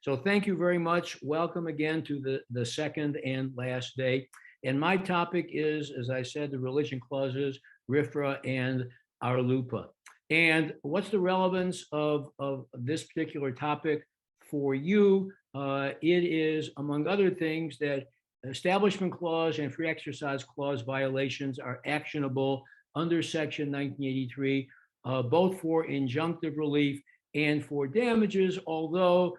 So thank you very much. Welcome again to the second and last day. And my topic is, as I said, the religion clauses, RFRA and RLUIPA. And what's the relevance of this particular topic for you? It is, among other things, that Establishment Clause and Free Exercise Clause violations are actionable under Section 1983, both for injunctive relief and for damages, although,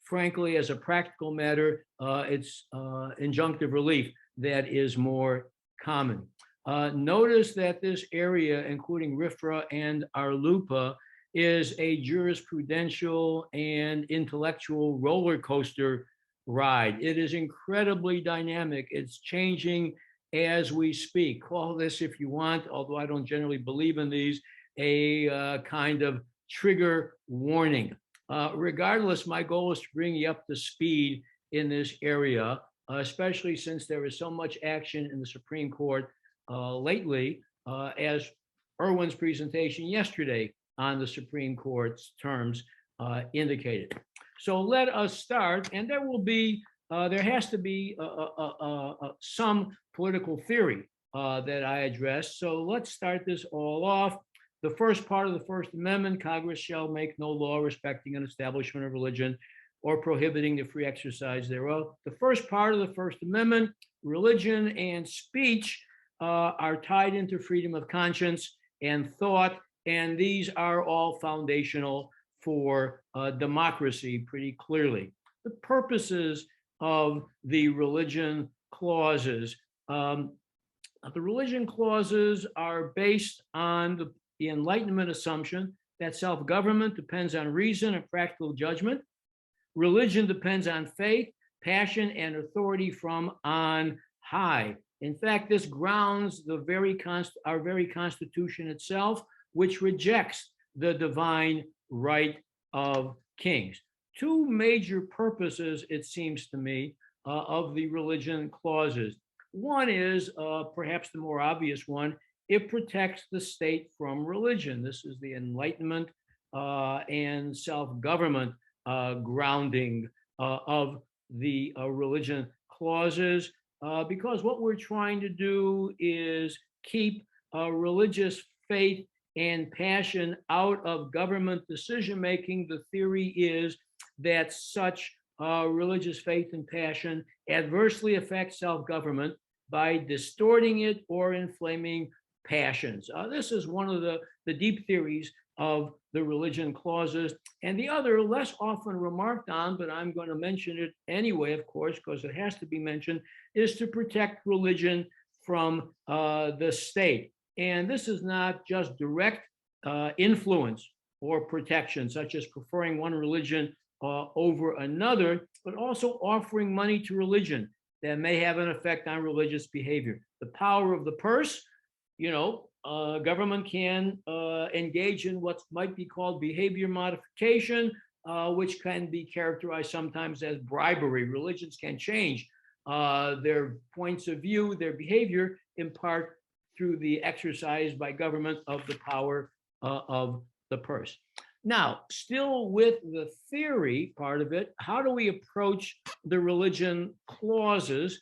frankly, as a practical matter, it's injunctive relief that is more common. Notice that this area, including RFRA and RLUIPA, is a jurisprudential and intellectual roller coaster ride. It is incredibly dynamic. It's changing as we speak. Call this, if you want, although I don't generally believe in these, a kind of trigger warning. Regardless, my goal is to bring you up to speed in this area, especially since there is so much action in the Supreme Court lately, as Erwin's presentation yesterday on the Supreme Court's terms indicated. So let us start, and there will be, there has to be some political theory that I address. So let's start this all off. The first part of the First Amendment: Congress shall make no law respecting an establishment of religion or prohibiting the free exercise thereof. The first part of the First Amendment: religion and speech are tied into freedom of conscience and thought, and these are all foundational for democracy pretty clearly. The purposes of the religion clauses. The religion clauses are based on the Enlightenment assumption that self-government depends on reason and practical judgment. Religion depends on faith, passion, and authority from on high. In fact, this grounds our very Constitution itself, which rejects the divine right of kings. Two major purposes, it seems to me, of the religion clauses. One is perhaps the more obvious one: it protects the state from religion. This is the Enlightenment and self-government grounding of the religion clauses, because what we're trying to do is keep religious faith and passion out of government decision-making. The theory is that such religious faith and passion adversely affects self-government by distorting it or inflaming passions. This is one of the deep theories of the religion clauses. And the other, less often remarked on, but I'm going to mention it anyway, of course, because it has to be mentioned, is to protect religion from the state. And this is not just direct influence or protection, such as preferring one religion over another, but also offering money to religion that may have an effect on religious behavior. The power of the purse, government can engage in what might be called behavior modification, which can be characterized sometimes as bribery. Religions can change their points of view, their behavior, in part through the exercise by government of the power of the purse. Now, still with the theory part of it, how do we approach the religion clauses?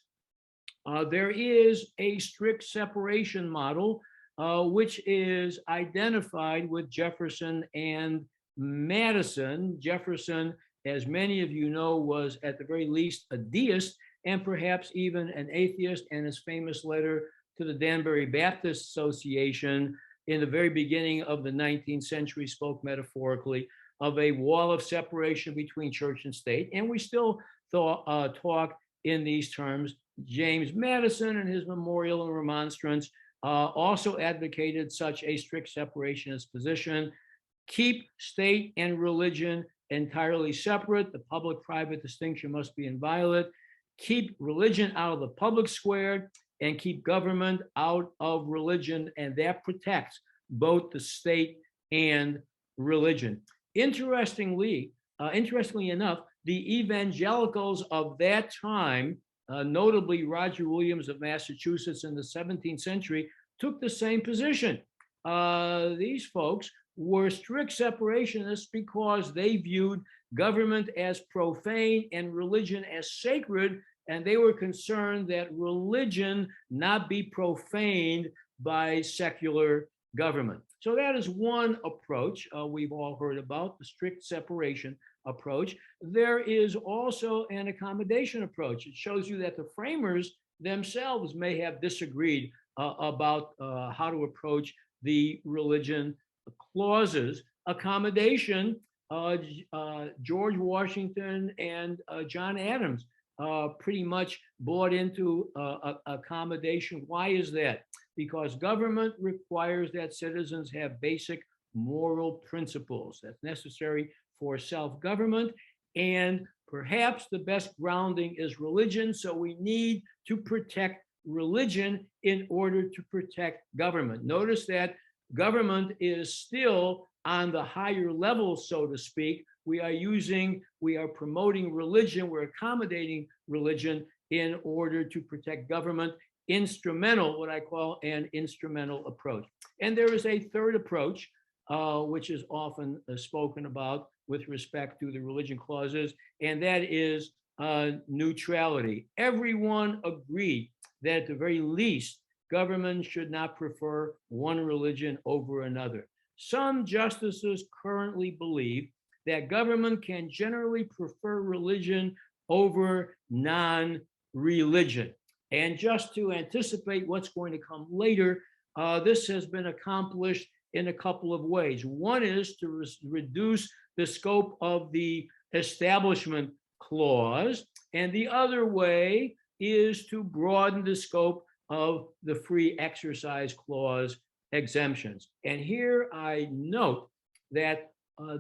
There is a strict separation model, which is identified with Jefferson and Madison. Jefferson, as many of you know, was at the very least a deist and perhaps even an atheist, and his famous letter to the Danbury Baptist Association in the very beginning of the 19th century spoke metaphorically of a wall of separation between church and state. And we still talk in these terms. James Madison, in his memorial and remonstrance, also advocated such a strict separationist position. Keep state and religion entirely separate. The public-private distinction must be inviolate. Keep religion out of the public square and keep government out of religion, and that protects both the state and religion. Interestingly enough, the evangelicals of that time, notably Roger Williams of Massachusetts in the 17th century, took the same position. These folks were strict separationists because they viewed government as profane and religion as sacred, and they were concerned that religion not be profaned by secular government. So that is one approach we've all heard about, the strict separation approach. There is also an accommodation approach. It shows you that the framers themselves may have disagreed about how to approach the religion clauses. Accommodation, George Washington and John Adams pretty much bought into accommodation. Why is that? Because government requires that citizens have basic moral principles that's necessary for self-government, and perhaps the best grounding is religion. So we need to protect religion in order to protect government. Notice that government is still on the higher level, so to speak. We are promoting religion, we're accommodating religion in order to protect government. Instrumental, what I call an instrumental approach. And there is a third approach, which is often spoken about with respect to the religion clauses, and that is neutrality. Everyone agreed that at the very least, government should not prefer one religion over another. Some justices currently believe that government can generally prefer religion over non-religion. And just to anticipate what's going to come later, this has been accomplished in a couple of ways. One is to reduce the scope of the Establishment Clause, and the other way is to broaden the scope of the Free Exercise Clause exemptions. And here I note that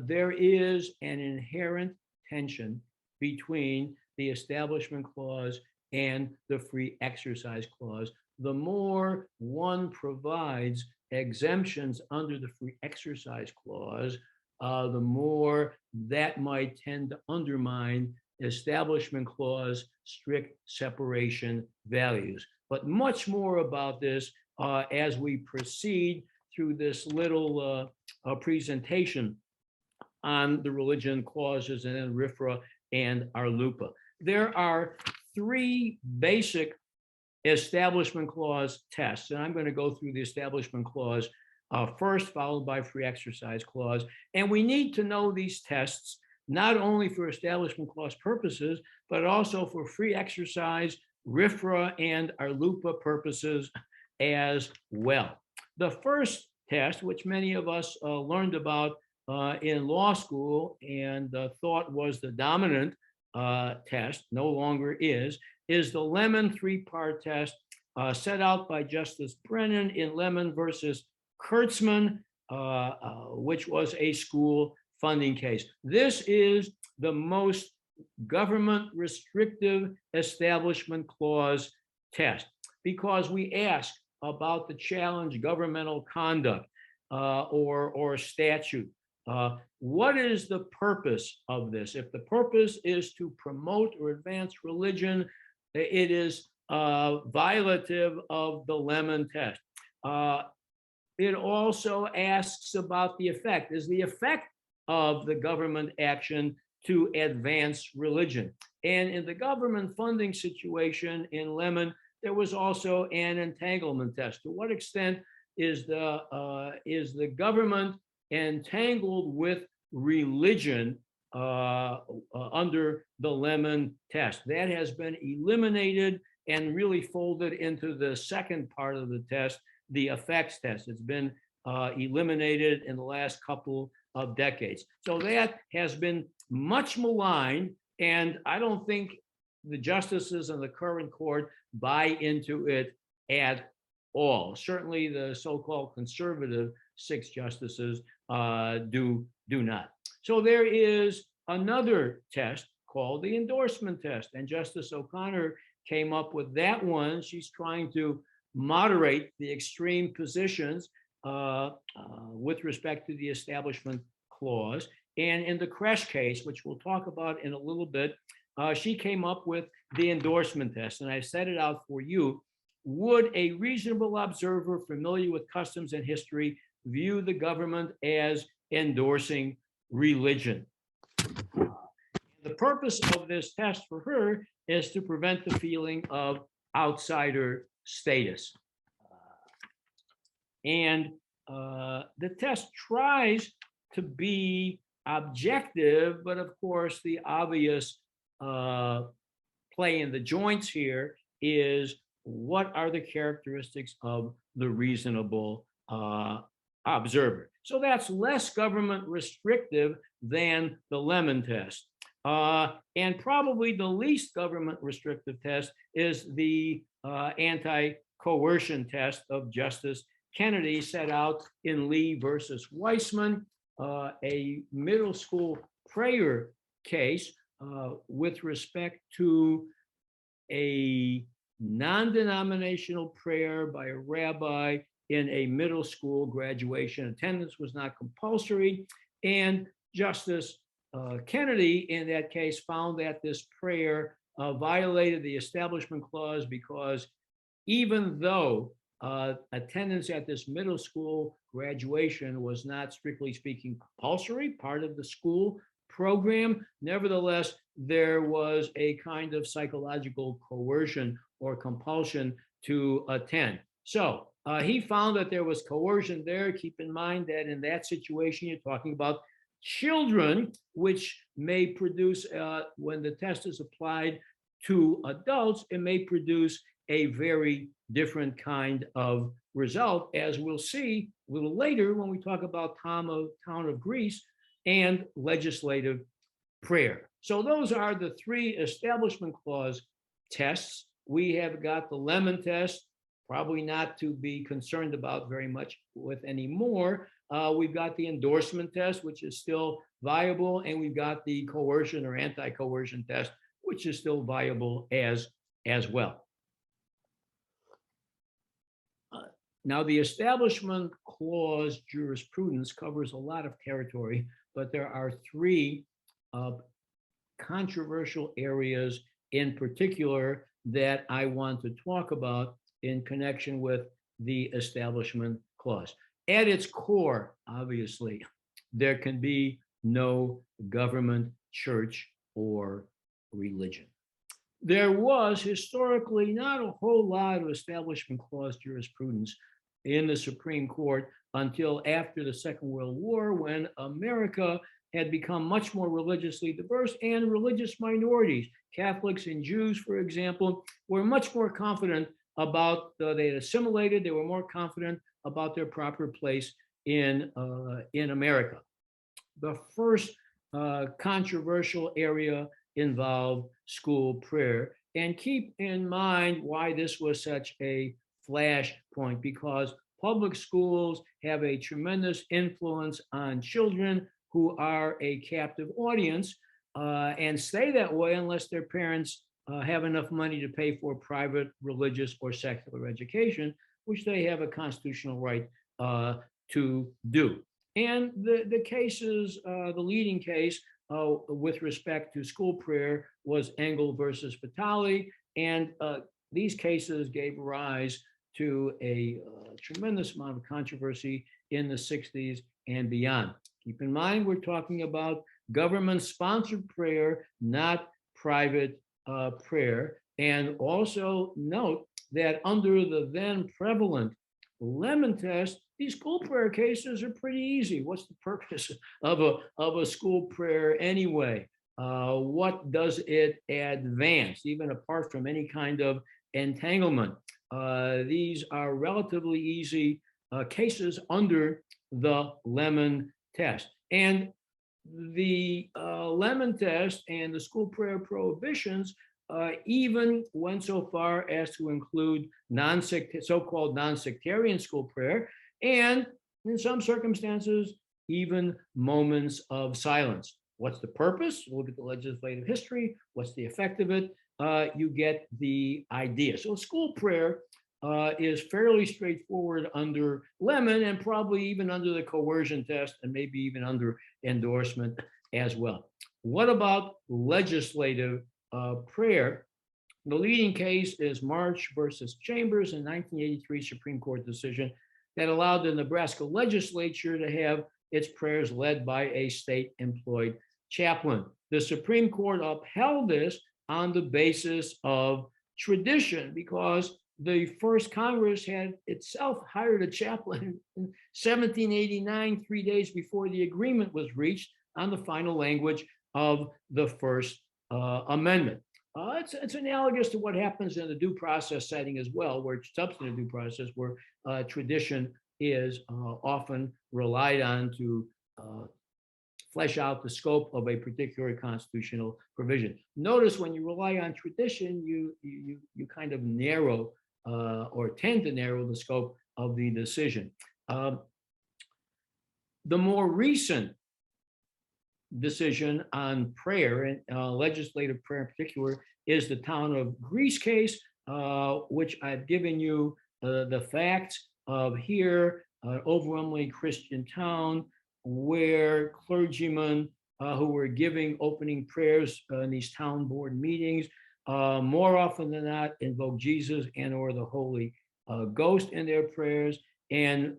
there is an inherent tension between the Establishment Clause and the Free Exercise Clause. The more one provides exemptions under the Free Exercise Clause, the more that might tend to undermine Establishment Clause strict separation values. But much more about this as we proceed through this little presentation on the religion clauses and then RFRA and RLUIPA. There are three basic Establishment Clause tests, and I'm going to go through the Establishment Clause first, followed by Free Exercise Clause. And we need to know these tests not only for Establishment Clause purposes, but also for Free Exercise, RFRA, and RLUIPA purposes as well. The first test, which many of us learned about in law school and thought was the dominant test, no longer is the Lemon three-part test set out by Justice Brennan in Lemon versus Kurtzman, which was a school funding case. This is the most government restrictive Establishment Clause test because we ask about the challenge governmental conduct or statute. What is the purpose of this? If the purpose is to promote or advance religion, it is violative of the Lemon test. It also asks about the effect. Is the effect of the government action to advance religion? And in the government funding situation in Lemon, there was also an entanglement test. To what extent is the government entangled with religion under the Lemon test? That has been eliminated and really folded into the second part of the test, the effects test. It's been eliminated in the last couple of decades. So that has been much maligned, and I don't think the justices in the current court buy into it at all. Certainly the so-called conservative 6 justices do not. So there is another test called the endorsement test, and Justice O'Connor came up with that one. She's trying to moderate the extreme positions with respect to the Establishment Clause. And in the Kresh case, which we'll talk about in a little bit, she came up with the endorsement test, and I set it out for you. Would a reasonable observer familiar with customs and history view the government as endorsing religion? purpose of this test for her is to prevent the feeling of outsider status. And the test tries to be objective, but of course, the obvious play in the joints here is what are the characteristics of the reasonable observer. So that's less government restrictive than the Lemon test. And probably the least government restrictive test is the anti-coercion test of Justice Kennedy, set out in Lee versus Weissman, a middle school prayer case with respect to a non-denominational prayer by a rabbi in a middle school graduation. Attendance was not compulsory, and Justice Kennedy in that case found that this prayer violated the Establishment Clause because even though attendance at this middle school graduation was not, strictly speaking, compulsory, part of the school program, nevertheless, there was a kind of psychological coercion or compulsion to attend. So he found that there was coercion there. Keep in mind that in that situation, you're talking about children, which may produce, when the test is applied to adults, it may produce a very different kind of result, as we'll see a little later when we talk about Town of Greece and legislative prayer. So those are the three Establishment Clause tests. We have got the Lemon test, probably not to be concerned about very much with anymore. We've got the endorsement test, which is still viable, and we've got the coercion or anti-coercion test, which is still viable as well. Now, the Establishment Clause jurisprudence covers a lot of territory, but there are three controversial areas in particular that I want to talk about in connection with the Establishment Clause. At its core, obviously, there can be no government, church, or religion. There was historically not a whole lot of Establishment Clause jurisprudence in the Supreme Court until after the Second World War, when America had become much more religiously diverse, and religious minorities, Catholics and Jews, for example, were much more confident about, they had assimilated, they were more confident about their proper place in America. The first controversial area involved school prayer. And keep in mind why this was such a flashpoint, because public schools have a tremendous influence on children who are a captive audience and stay that way unless their parents have enough money to pay for private religious or secular education, which they have a constitutional right to do. And the cases, the leading case with respect to school prayer was Engel versus Vitale. And these cases gave rise to a tremendous amount of controversy in the 60s and beyond. Keep in mind, we're talking about government-sponsored prayer, not private prayer. And also note that under the then prevalent Lemon test, these school prayer cases are pretty easy. What's the purpose of a school prayer anyway? What does it advance, even apart from any kind of entanglement? These are relatively easy cases under the Lemon test. And the Lemon test and the school prayer prohibitions even went so far as to include so-called non-sectarian school prayer, and in some circumstances, even moments of silence. What's the purpose? Look at the legislative history. What's the effect of it? You get the idea. So school prayer is fairly straightforward under Lemon, and probably even under the coercion test, and maybe even under endorsement as well. What about legislative prayer? The leading case is March versus Chambers, a 1983 Supreme Court decision that allowed the Nebraska legislature to have its prayers led by a state-employed chaplain. The Supreme Court upheld this on the basis of tradition because the first Congress had itself hired a chaplain in 1789, 3 days before the agreement was reached on the final language of the First Amendment. It's analogous to what happens in the due process setting as well, where substantive due process, where tradition is often relied on to flesh out the scope of a particular constitutional provision. Notice when you rely on tradition, you kind of narrow or tend to narrow the scope of the decision. The more recent decision on prayer, and legislative prayer in particular, is the town of Greece case, which I've given you the facts of here, an overwhelmingly Christian town where clergymen who were giving opening prayers in these town board meetings more often than not invoke Jesus and or the Holy Ghost in their prayers. And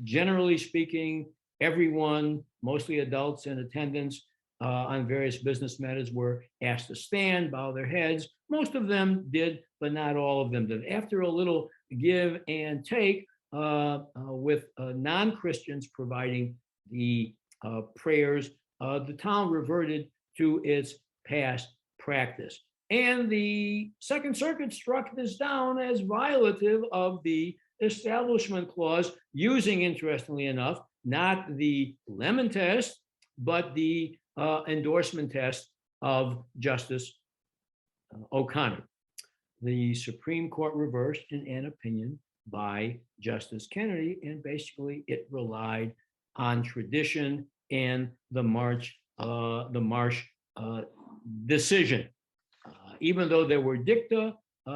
generally speaking, everyone, mostly adults in attendance on various business matters, were asked to stand, bow their heads. Most of them did, but not all of them did. After a little give and take, with non-Christians providing the prayers, the town reverted to its past practice. And the Second Circuit struck this down as violative of the Establishment Clause, using, interestingly enough, not the Lemon test, but the endorsement test of Justice O'Connor. The Supreme Court reversed in an opinion by Justice Kennedy, and basically it relied on tradition and the Marsh decision. Even though there were dicta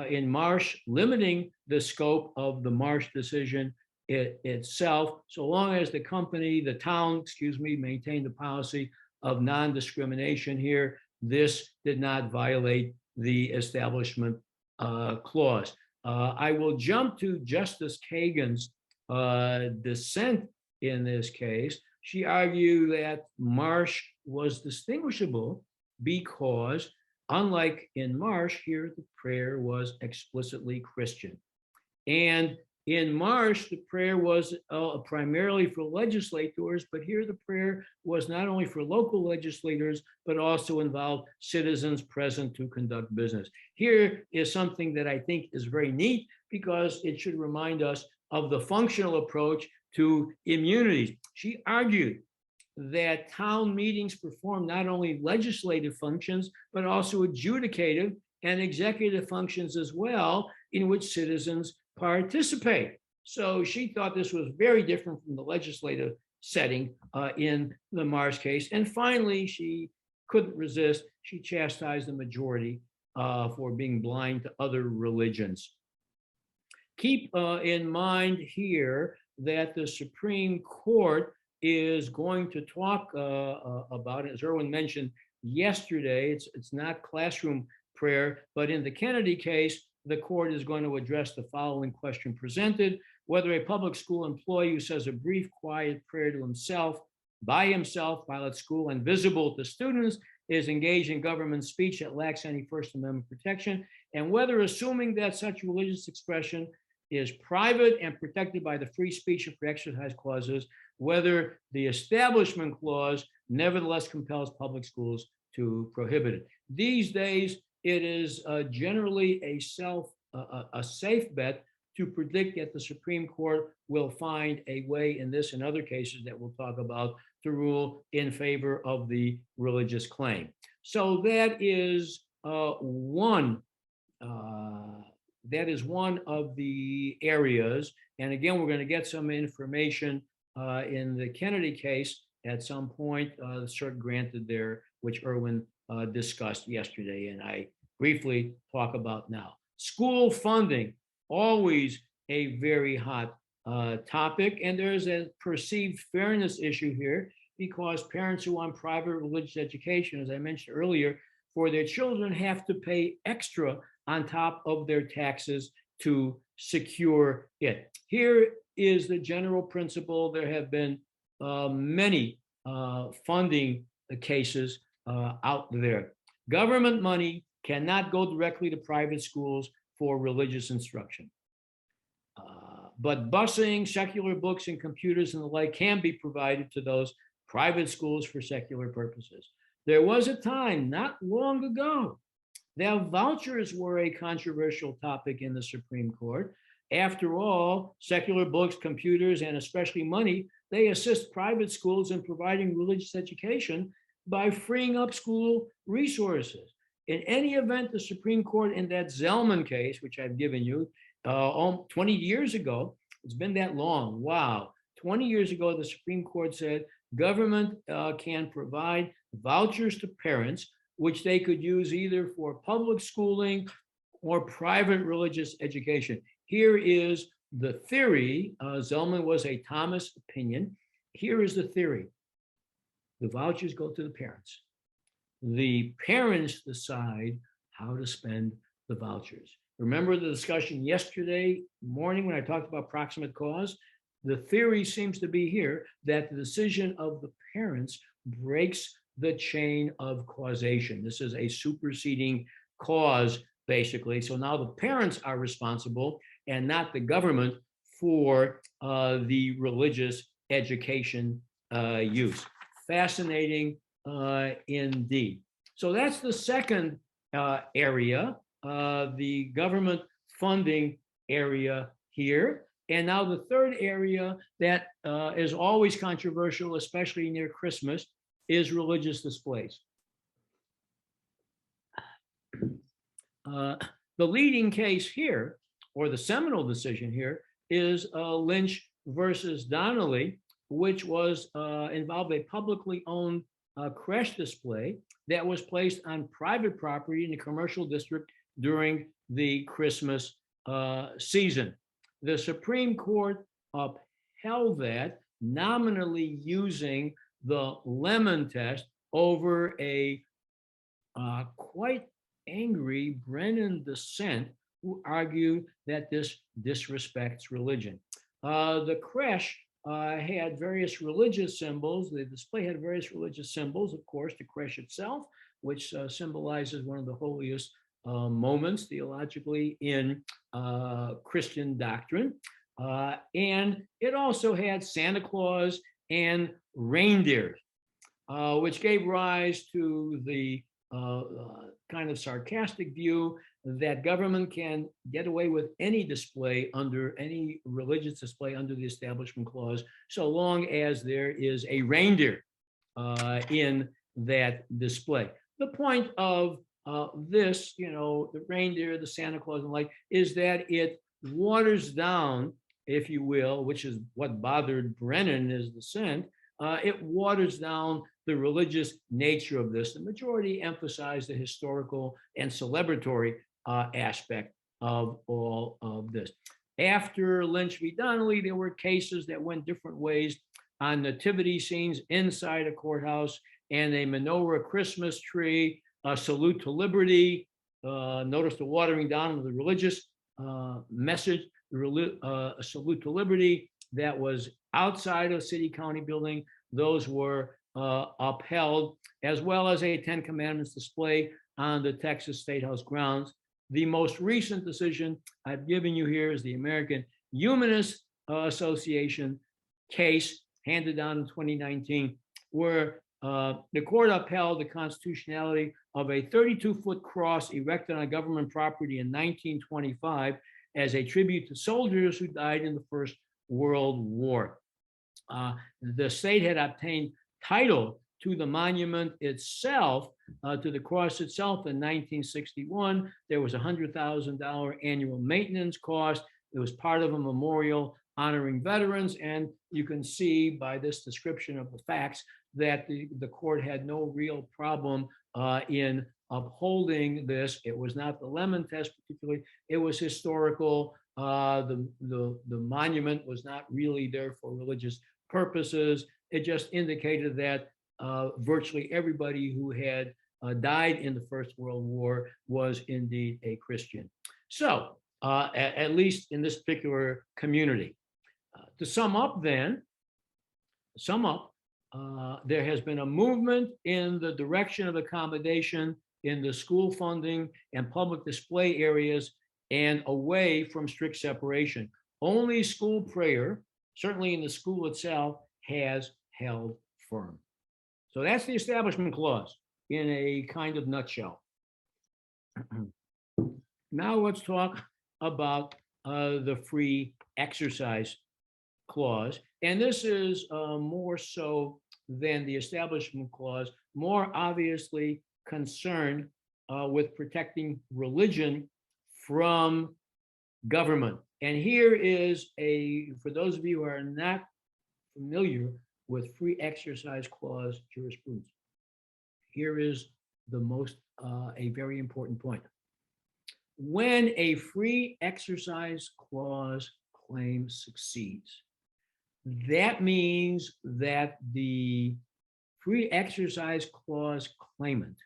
in Marsh limiting the scope of the Marsh decision itself, so long as the town, maintained the policy of non-discrimination here, this did not violate the Establishment Clause. I will jump to Justice Kagan's dissent in this case. She argued that Marsh was distinguishable because, unlike in Marsh, here the prayer was explicitly Christian. And in Marsh, the prayer was primarily for legislators, but here the prayer was not only for local legislators, but also involved citizens present to conduct business. Here is something that I think is very neat because it should remind us of the functional approach to immunities. She argued that town meetings perform not only legislative functions, but also adjudicative and executive functions as well, in which citizens participate. So she thought this was very different from the legislative setting in the Marsh case. And finally, she couldn't resist. She chastised the majority for being blind to other religions. Keep in mind here that the Supreme Court is going to talk about it. As Erwin mentioned yesterday, it's not classroom prayer, but in the Kennedy case, the court is going to address the following question presented: whether a public school employee who says a brief, quiet prayer to himself, by himself, while at school and visible to students, is engaged in government speech that lacks any First Amendment protection, and whether, assuming that such religious expression is private and protected by the free speech and free exercise clauses, whether the Establishment Clause nevertheless compels public schools to prohibit it. These days, it is generally a safe bet to predict that the Supreme Court will find a way in this and other cases that we'll talk about to rule in favor of the religious claim. So that is one of the areas. And again, we're going to get some information in the Kennedy case at some point. The cert granted there, which Erwin discussed yesterday, and I briefly talk about now. School funding, always a very hot topic, and there's a perceived fairness issue here because parents who want private religious education, as I mentioned earlier, for their children have to pay extra on top of their taxes to secure it. Here is the general principle. There have been many funding cases out there. Government money cannot go directly to private schools for religious instruction. But busing, secular books, and computers and the like can be provided to those private schools for secular purposes. There was a time not long ago that vouchers were a controversial topic in the Supreme Court. After all, secular books, computers, and especially money, they assist private schools in providing religious education by freeing up school resources. In any event, the Supreme Court in that Zellman case, which I've given you, 20 years ago, it's been that long, wow. 20 years ago, the Supreme Court said government can provide vouchers to parents, which they could use either for public schooling or private religious education. Here is the theory. Zellman was a Thomas opinion. Here is the theory. The vouchers go to the parents. The parents decide how to spend the vouchers. Remember the discussion yesterday morning when I talked about proximate cause? The theory seems to be here that the decision of the parents breaks the chain of causation. This is a superseding cause, basically. So now the parents are responsible and not the government for the religious education use. Fascinating indeed. So that's the second area, the government funding area here. And now the third area that is always controversial, especially near Christmas, is religious displays. The leading case here, or the seminal decision here, is Lynch versus Donnelly, which was involved a publicly owned creche display that was placed on private property in the commercial district during the Christmas season. The Supreme Court upheld that, nominally using the Lemon test over a quite angry Brennan dissent who argued that this disrespects religion. The creche had various religious symbols. The display had various religious symbols, of course, the creche itself, which symbolizes one of the holiest moments theologically in Christian doctrine. And it also had Santa Claus and reindeer, which gave rise to the kind of sarcastic view that government can get away with any display under any religious display under the Establishment Clause, so long as there is a reindeer in that display. The point of this, the reindeer, the Santa Claus and the like, is that it waters down, if you will, which is what bothered Brennan is dissent, it waters down the religious nature of this. The majority emphasized the historical and celebratory aspect of all of this. After Lynch v. Donnelly, there were cases that went different ways on nativity scenes inside a courthouse and a menorah Christmas tree, a salute to liberty. Notice the watering down of the religious message, a salute to liberty that was outside of city county building. Those were upheld, as well as a 10 Commandments display on the Texas State House grounds. The most recent decision I've given you here is the American Humanist Association case handed down in 2019, where the court upheld the constitutionality of a 32-foot cross erected on government property in 1925 as a tribute to soldiers who died in the First World War. The state had obtained title to the monument itself, to the cross itself in 1961. There was a $100,000 annual maintenance cost. It was part of a memorial honoring veterans. And you can see by this description of the facts that the court had no real problem in upholding this. It was not the Lemon test particularly. It was historical. The monument was not really there for religious purposes. It just indicated that virtually everybody who had died in the First World War was indeed a Christian. So at least in this particular community. To sum up, there has been a movement in the direction of accommodation in the school funding and public display areas and away from strict separation. Only school prayer, certainly in the school itself, has held firm. So that's the Establishment Clause in a kind of nutshell. Now let's talk about the Free Exercise Clause. And this is more so than the Establishment Clause, more obviously concerned with protecting religion from government. And here is for those of you who are not familiar with Free Exercise Clause jurisprudence, here is a very important point. When a Free Exercise Clause claim succeeds, that means that the Free Exercise Clause claimant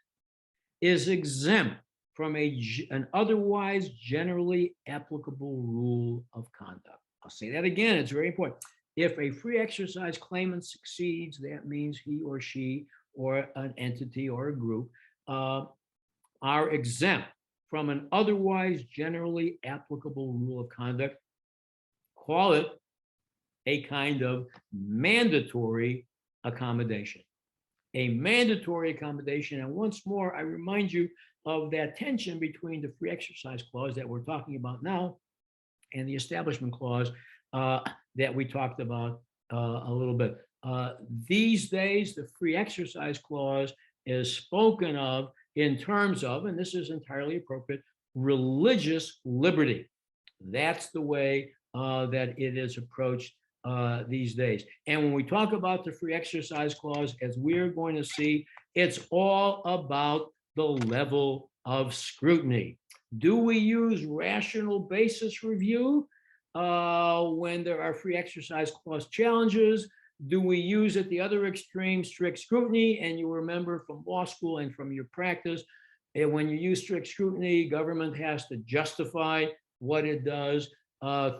is exempt from an otherwise generally applicable rule of conduct. I'll say that again, it's very important. If a free exercise claimant succeeds, that means he or she or an entity or a group are exempt from an otherwise generally applicable rule of conduct. Call it a kind of mandatory accommodation. A mandatory accommodation. And once more, I remind you of that tension between the Free Exercise Clause that we're talking about now and the Establishment Clause that we talked about a little bit. These days, the Free Exercise Clause is spoken of in terms of, and this is entirely appropriate, religious liberty. That's the way that it is approached these days. And when we talk about the Free Exercise Clause, as we're going to see, it's all about the level of scrutiny. Do we use rational basis review when there are Free Exercise Clause challenges? Do we use at the other extreme strict scrutiny? And you remember from law school and from your practice, when you use strict scrutiny, government has to justify what it does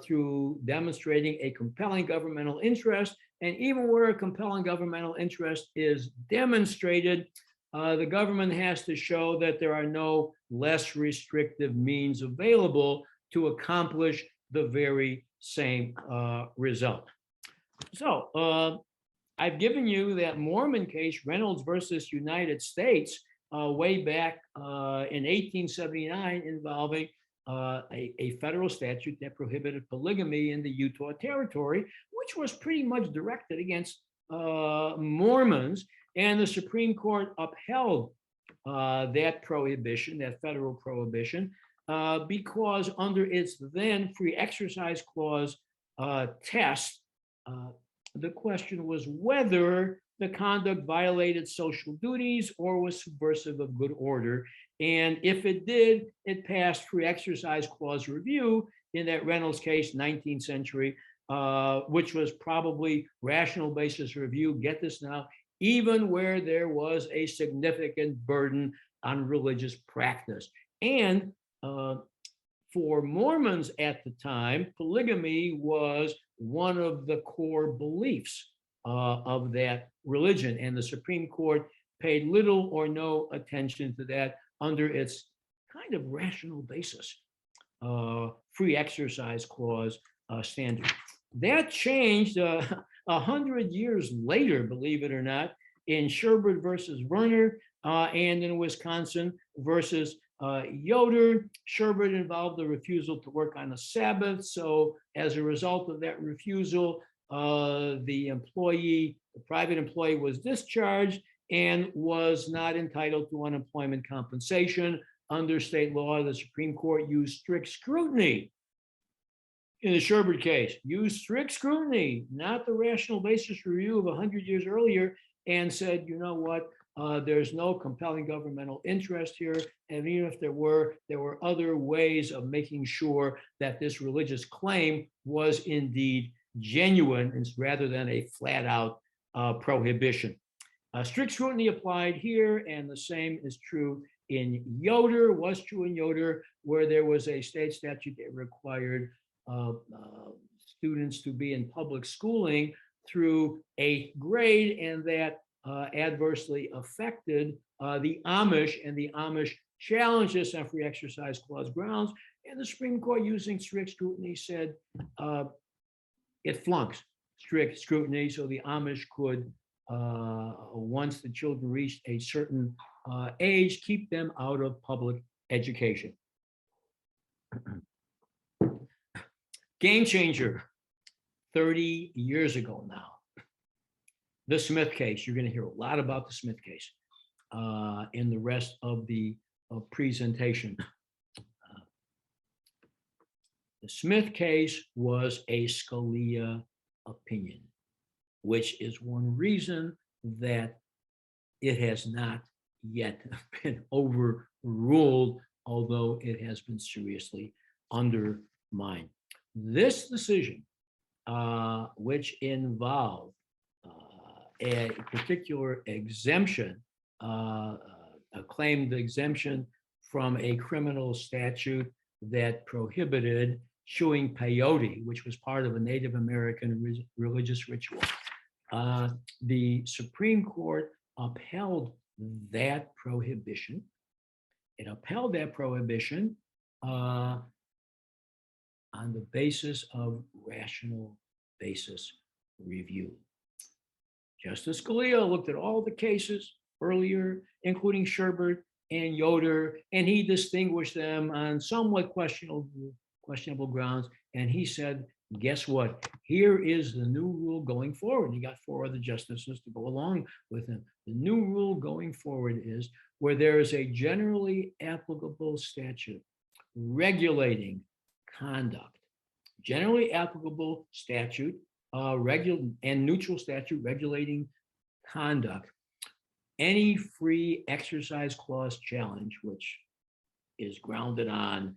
through demonstrating a compelling governmental interest. And even where a compelling governmental interest is demonstrated, the government has to show that there are no less restrictive means available to accomplish the very same result. So I've given you that Mormon case, Reynolds versus United States, way back in 1879, involving a federal statute that prohibited polygamy in the Utah Territory, which was pretty much directed against Mormons. And the Supreme Court upheld that prohibition, that federal prohibition, because under its then Free Exercise Clause test, the question was whether the conduct violated social duties or was subversive of good order. And if it did, it passed Free Exercise Clause review in that Reynolds case, 19th century, which was probably rational basis review, get this now, even where there was a significant burden on religious practice. And for Mormons at the time, polygamy was one of the core beliefs of that religion. And the Supreme Court paid little or no attention to that under its kind of rational basis, Free Exercise Clause standard. That changed 100 years later, believe it or not, in Sherbert versus Werner and in Wisconsin versus Yoder. Sherbert involved the refusal to work on the Sabbath. So as a result of that refusal, the private employee was discharged and was not entitled to unemployment compensation. Under state law, the Supreme Court used strict scrutiny in the Sherbert case, used strict scrutiny, not the rational basis review of 100 years earlier, and said, you know what, there's no compelling governmental interest here. And even if there were other ways of making sure that this religious claim was indeed genuine rather than a flat out prohibition. Strict scrutiny applied here, and the same is true in Yoder, was true in Yoder, where there was a state statute that required students to be in public schooling through 8th grade, and that adversely affected the Amish, and the Amish challenged this on free exercise clause grounds, and the Supreme Court, using strict scrutiny, said it flunks strict scrutiny, so the Amish could, once the children reached a certain age, keep them out of public education. Game changer, 30 years ago now. The Smith case, you're going to hear a lot about the Smith case in the rest of the presentation. The Smith case was a Scalia opinion, which is one reason that it has not yet been overruled, although it has been seriously undermined. This decision, which involved a particular exemption, a claimed exemption from a criminal statute that prohibited chewing peyote, which was part of a Native American religious ritual. The Supreme Court upheld that prohibition. It upheld that prohibition on the basis of rational basis review. Justice Scalia looked at all the cases earlier, including Sherbert and Yoder, and he distinguished them on somewhat questionable grounds. And he said, guess what? Here is the new rule going forward. He got 4 other justices to go along with him. The new rule going forward is where there is a generally applicable statute regulating conduct, generally applicable statute, and neutral statute regulating conduct, any free exercise clause challenge, which is grounded on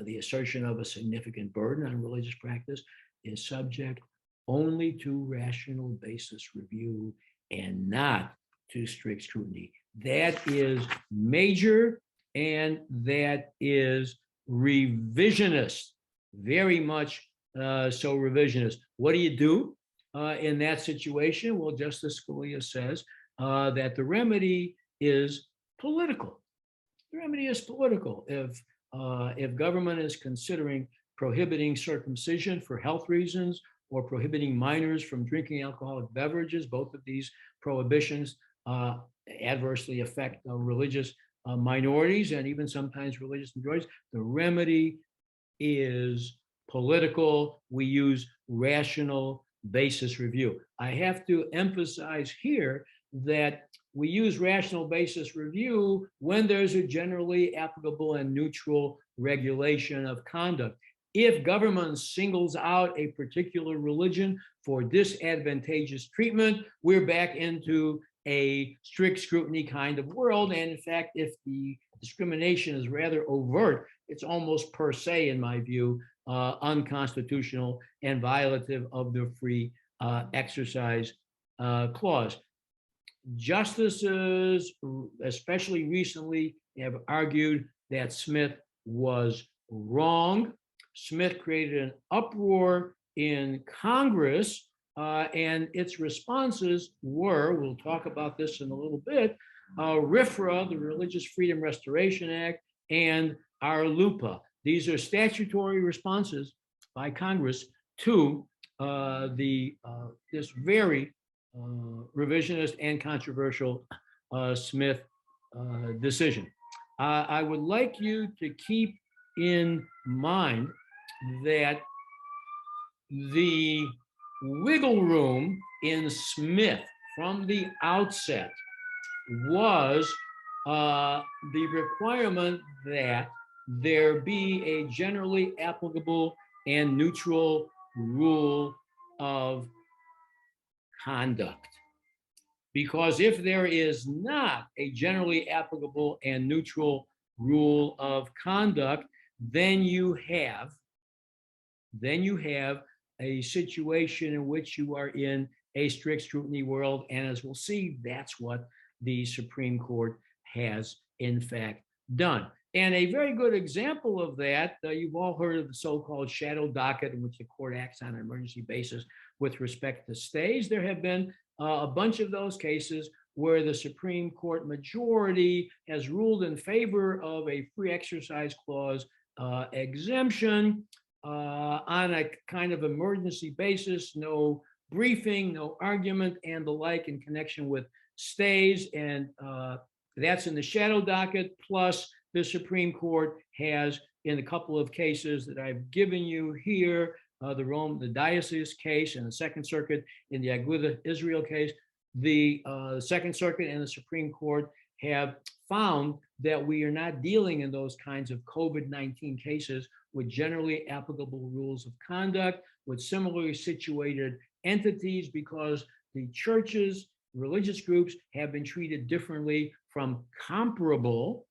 the assertion of a significant burden on religious practice, is subject only to rational basis review and not to strict scrutiny. That is major, and that is revisionist, very much so revisionist. What do you do in that situation? Well, Justice Scalia says that the remedy is political. The remedy is political. If government is considering prohibiting circumcision for health reasons or prohibiting minors from drinking alcoholic beverages, both of these prohibitions adversely affect religious minorities and even sometimes religious majorities, the remedy is political. We use rational basis review. I have to emphasize here that we use rational basis review when there's a generally applicable and neutral regulation of conduct. If government singles out a particular religion for disadvantageous treatment, we're back into a strict scrutiny kind of world. And in fact, if the discrimination is rather overt, it's almost per se, in my view, unconstitutional and violative of the free exercise clause. Justices, especially recently, have argued that Smith was wrong. Smith created an uproar in Congress, and its responses were, we'll talk about this in a little bit, RFRA, the Religious Freedom Restoration Act, and RLUIPA. These are statutory responses by Congress to this very revisionist and controversial Smith decision. I would like you to keep in mind that the wiggle room in Smith from the outset was the requirement that there be a generally applicable and neutral rule of conduct. Because if there is not a generally applicable and neutral rule of conduct, then you have a situation in which you are in a strict scrutiny world. And as we'll see, that's what the Supreme Court has in fact done. And a very good example of that, you've all heard of the so-called shadow docket, in which the court acts on an emergency basis with respect to stays. There have been a bunch of those cases where the Supreme Court majority has ruled in favor of a free exercise clause exemption on a kind of emergency basis, no briefing, no argument, and the like in connection with stays. And that's in the shadow docket. Plus, the Supreme Court has, in a couple of cases that I've given you here, the diocese case and the Second Circuit in the Aguda Israel case, the Second Circuit and the Supreme Court have found that we are not dealing in those kinds of COVID-19 cases with generally applicable rules of conduct with similarly situated entities, because the churches, religious groups have been treated differently from comparable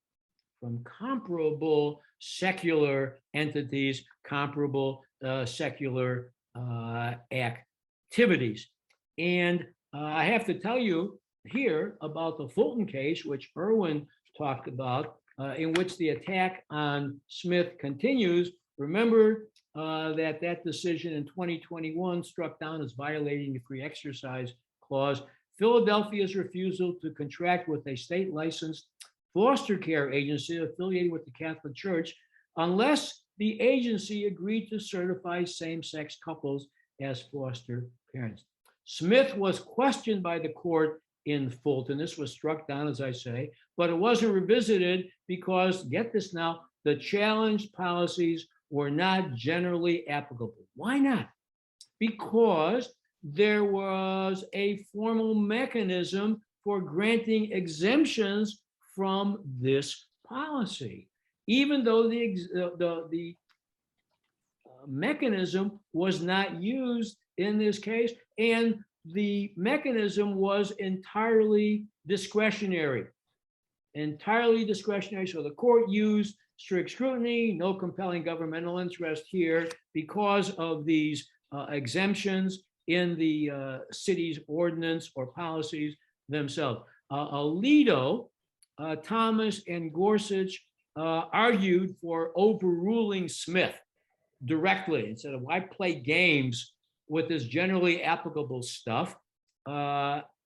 secular entities, comparable secular activities. And I have to tell you here about the Fulton case, which Erwin talked about, in which the attack on Smith continues. Remember that decision in 2021 struck down as violating the free exercise clause Philadelphia's refusal to contract with a state licensed foster care agency affiliated with the Catholic Church unless the agency agreed to certify same-sex couples as foster parents. Smith was questioned by the court in Fulton. This was struck down, as I say, but it wasn't revisited because, get this now, the challenged policies were not generally applicable. Why not? Because there was a formal mechanism for granting exemptions from this policy, even though the mechanism was not used in this case, and the mechanism was entirely discretionary. So the court used strict scrutiny, no compelling governmental interest here because of these exemptions in the city's ordinance or policies themselves. Alito, Thomas, and Gorsuch argued for overruling Smith directly and said, why play games with this generally applicable stuff?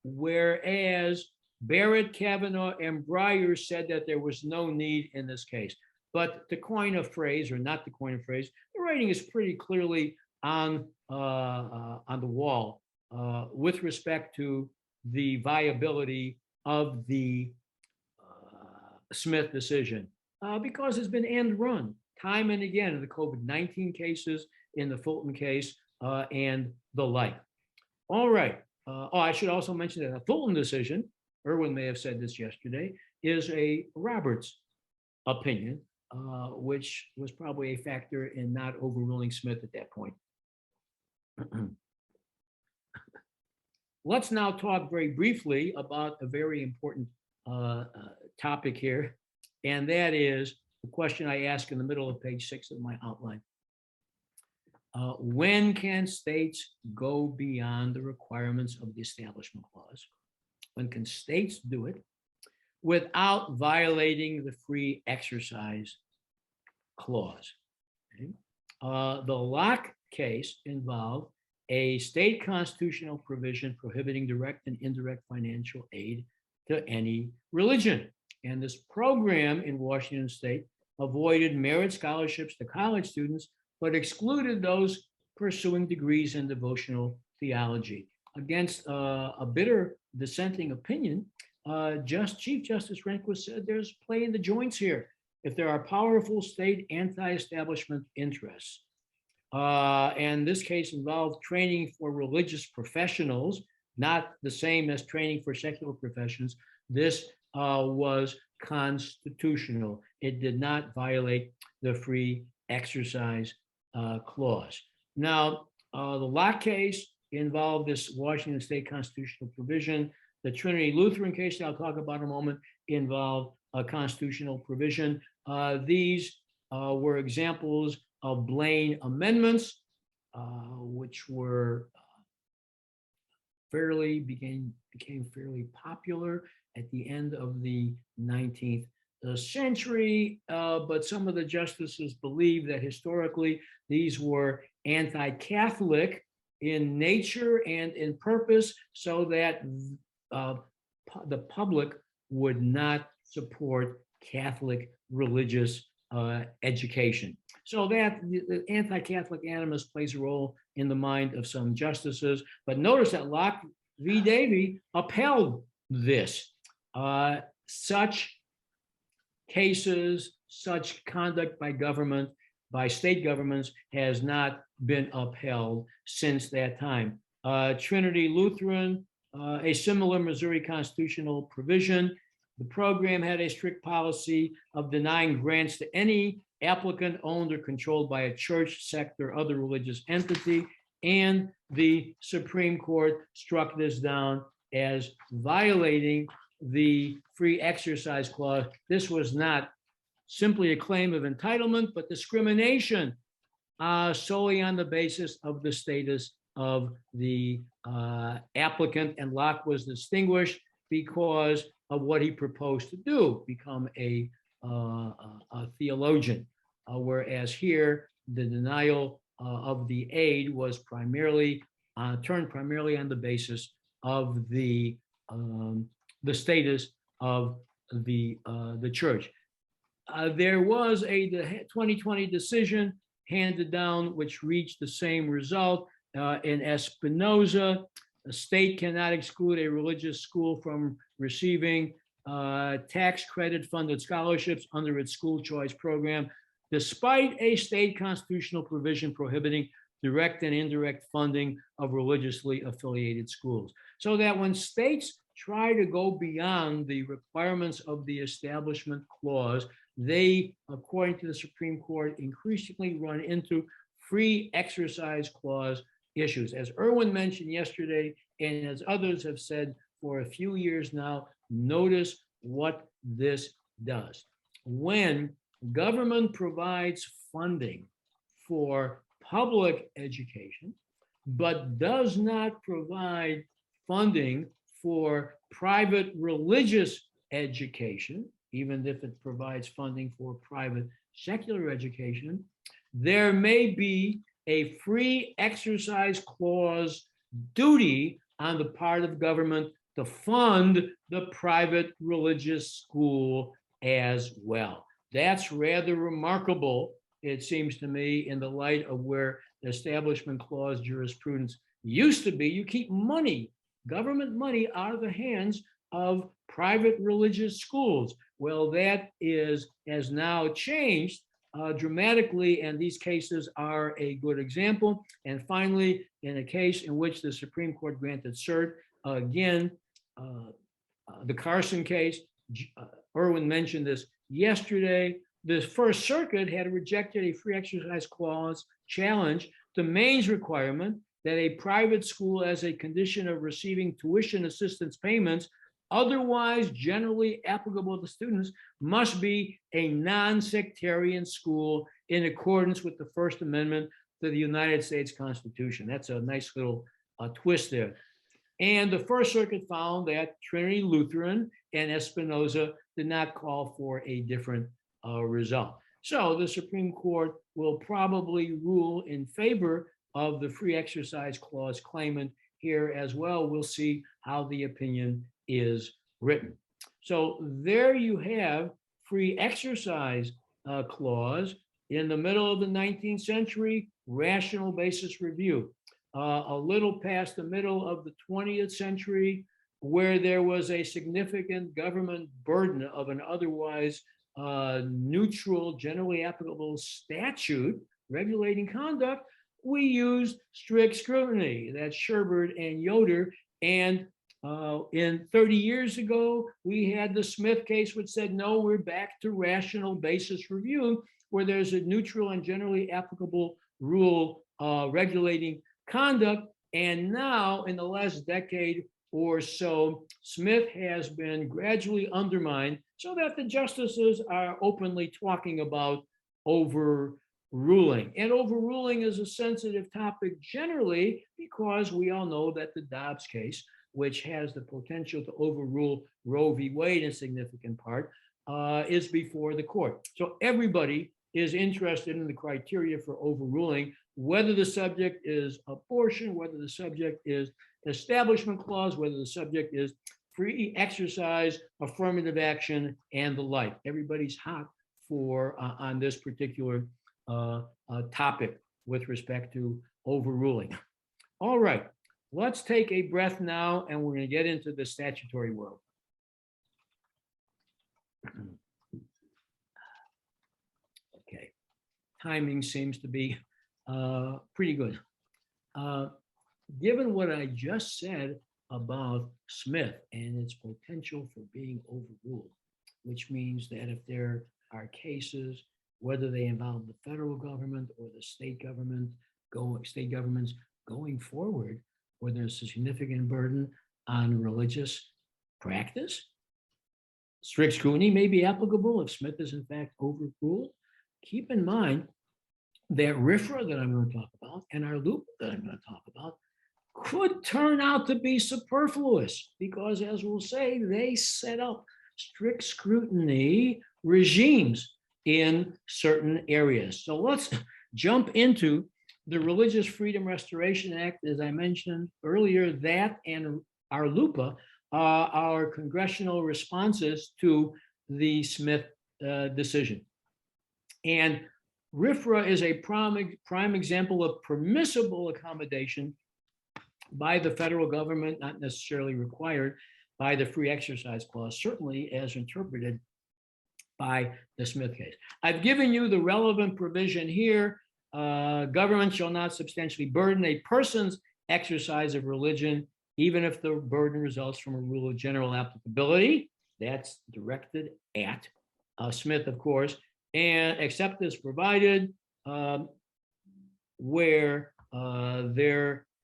Whereas Barrett, Kavanaugh, and Breyer said that there was no need in this case. But to coin a phrase, or not to coin a phrase, the writing is pretty clearly on the wall with respect to the viability of the Smith decision, because it's been end run time and again in the COVID-19 cases, in the Fulton case, and the like. All right. I should also mention that the Fulton decision, Erwin may have said this yesterday, is a Roberts opinion, which was probably a factor in not overruling Smith at that point. Let's now talk very briefly about a very important topic here, and that is the question I ask in the middle of page 6 of my outline. When can states go beyond the requirements of the Establishment Clause? When can states do it without violating the Free Exercise Clause? Okay. The Locke case involved a state constitutional provision prohibiting direct and indirect financial aid to any religion. And this program in Washington State avoided merit scholarships to college students, but excluded those pursuing degrees in devotional theology. Against a bitter dissenting opinion, Chief Justice Rehnquist said there's play in the joints here. If there are powerful state anti-establishment interests, and this case involved training for religious professionals, not the same as training for secular professions, this was constitutional. It did not violate the Free Exercise Clause. Now, the Locke case involved this Washington State constitutional provision. The Trinity Lutheran case that I'll talk about in a moment involved a constitutional provision. These were examples of Blaine amendments, which were became fairly popular at the end of the 19th century, but some of the justices believe that historically these were anti-Catholic in nature and in purpose, so that uh, the public would not support Catholic religious education. So that the anti-Catholic animus plays a role in the mind of some justices. But notice that Locke v. Davie upheld this. Such cases, such conduct by government, by state governments, has not been upheld since that time. Trinity Lutheran, a similar Missouri constitutional provision. The program had a strict policy of denying grants to any applicant owned or controlled by a church, sect, or other religious entity. And the Supreme Court struck this down as violating the free exercise clause. This was not simply a claim of entitlement, but discrimination solely on the basis of the status of the applicant. And Locke was distinguished because of what he proposed to do, become a theologian. Whereas here, the denial of the aid was primarily turned primarily on the basis of the status of the church. There was a 2020 decision handed down which reached the same result in Espinoza. A state cannot exclude a religious school from receiving tax credit funded scholarships under its school choice program, despite a state constitutional provision prohibiting direct and indirect funding of religiously affiliated schools. So that when states try to go beyond the requirements of the Establishment Clause, they, according to the Supreme Court, increasingly run into free exercise clause issues. As Erwin mentioned yesterday, and as others have said for a few years now, notice what this does. When government provides funding for public education, but does not provide funding for private religious education, even if it provides funding for private secular education, there may be a free exercise clause duty on the part of government to fund the private religious school as well. That's rather remarkable, it seems to me, in the light of where the Establishment Clause jurisprudence used to be. You keep money, government money, out of the hands of private religious schools. Well, that has now changed dramatically, and these cases are a good example. And finally, in a case in which the Supreme Court granted cert, again, the Carson case, Erwin mentioned this yesterday, the First Circuit had rejected a free exercise clause challenge to Maine's requirement that a private school, as a condition of receiving tuition assistance payments, otherwise generally applicable to students, must be a non-sectarian school in accordance with the First Amendment to the United States Constitution. That's a nice little twist there. And the First Circuit found that Trinity Lutheran and Espinoza did not call for a different result. So the Supreme Court will probably rule in favor of the free exercise clause claimant here as well. We'll see how the opinion is written. So there you have free exercise clause in the middle of the 19th century, rational basis review. A little past the middle of the 20th century, where there was a significant government burden of an otherwise neutral, generally applicable statute regulating conduct, we used strict scrutiny. That's Sherbert and Yoder. And in 30 years ago, we had the Smith case, which said, no, we're back to rational basis review, where there's a neutral and generally applicable rule regulating conduct. And now, in the last decade or so, Smith has been gradually undermined so that the justices are openly talking about overruling. And overruling is a sensitive topic generally because we all know that the Dobbs case, which has the potential to overrule Roe v. Wade in significant part, is before the court. So everybody is interested in the criteria for overruling, whether the subject is abortion, whether the subject is establishment clause, whether the subject is free exercise, affirmative action, and the like. Everybody's hot for on this particular topic with respect to overruling. All right, let's take a breath now, and we're going to get into the statutory world. Okay, timing seems to be pretty good. Given what I just said about Smith and its potential for being overruled, which means that if there are cases, whether they involve the federal government or the state governments going forward, where there's a significant burden on religious practice, strict scrutiny may be applicable if Smith is in fact overruled. Keep in mind that RFRA that I'm going to talk about and RLUIPA that I'm going to talk about could turn out to be superfluous because, as we'll say, they set up strict scrutiny regimes in certain areas. So let's jump into the Religious Freedom Restoration Act. As I mentioned earlier, that and RLUIPA are congressional responses to the Smith decision. And RFRA is a prime example of permissible accommodation by the federal government, not necessarily required by the free exercise clause, certainly as interpreted by the Smith case. I've given you the relevant provision here. Government shall not substantially burden a person's exercise of religion, even if the burden results from a rule of general applicability. That's directed at Smith, of course, and except as provided where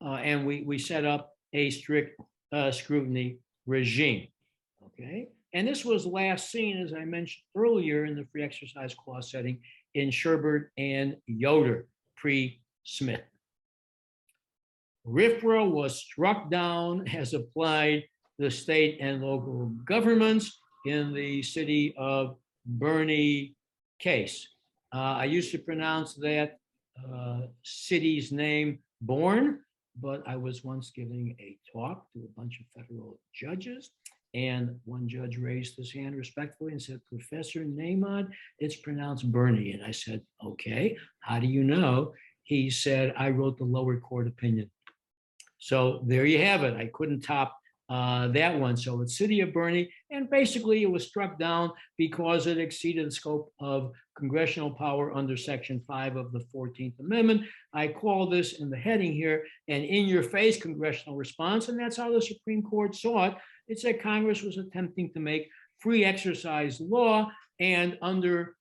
and we set up a strict scrutiny regime. Okay, and this was last seen, as I mentioned earlier, in the free exercise clause setting in Sherbert and Yoder pre-Smith. RFRA was struck down as applied to the state and local governments in the city of Bernie case. I used to pronounce that city's name Bourne, but I was once giving a talk to a bunch of federal judges, and one judge raised his hand respectfully and said, "Professor Nahmod, it's pronounced Bernie." And I said, "Okay, how do you know?" He said, "I wrote the lower court opinion." So there you have it. I couldn't top that one. So it's City of Bernie, and basically it was struck down because it exceeded the scope of congressional power under Section 5 of the 14th Amendment. I call this in the heading here an in-your-face congressional response, and that's how the Supreme Court saw it. It said Congress was attempting to make free exercise law, and under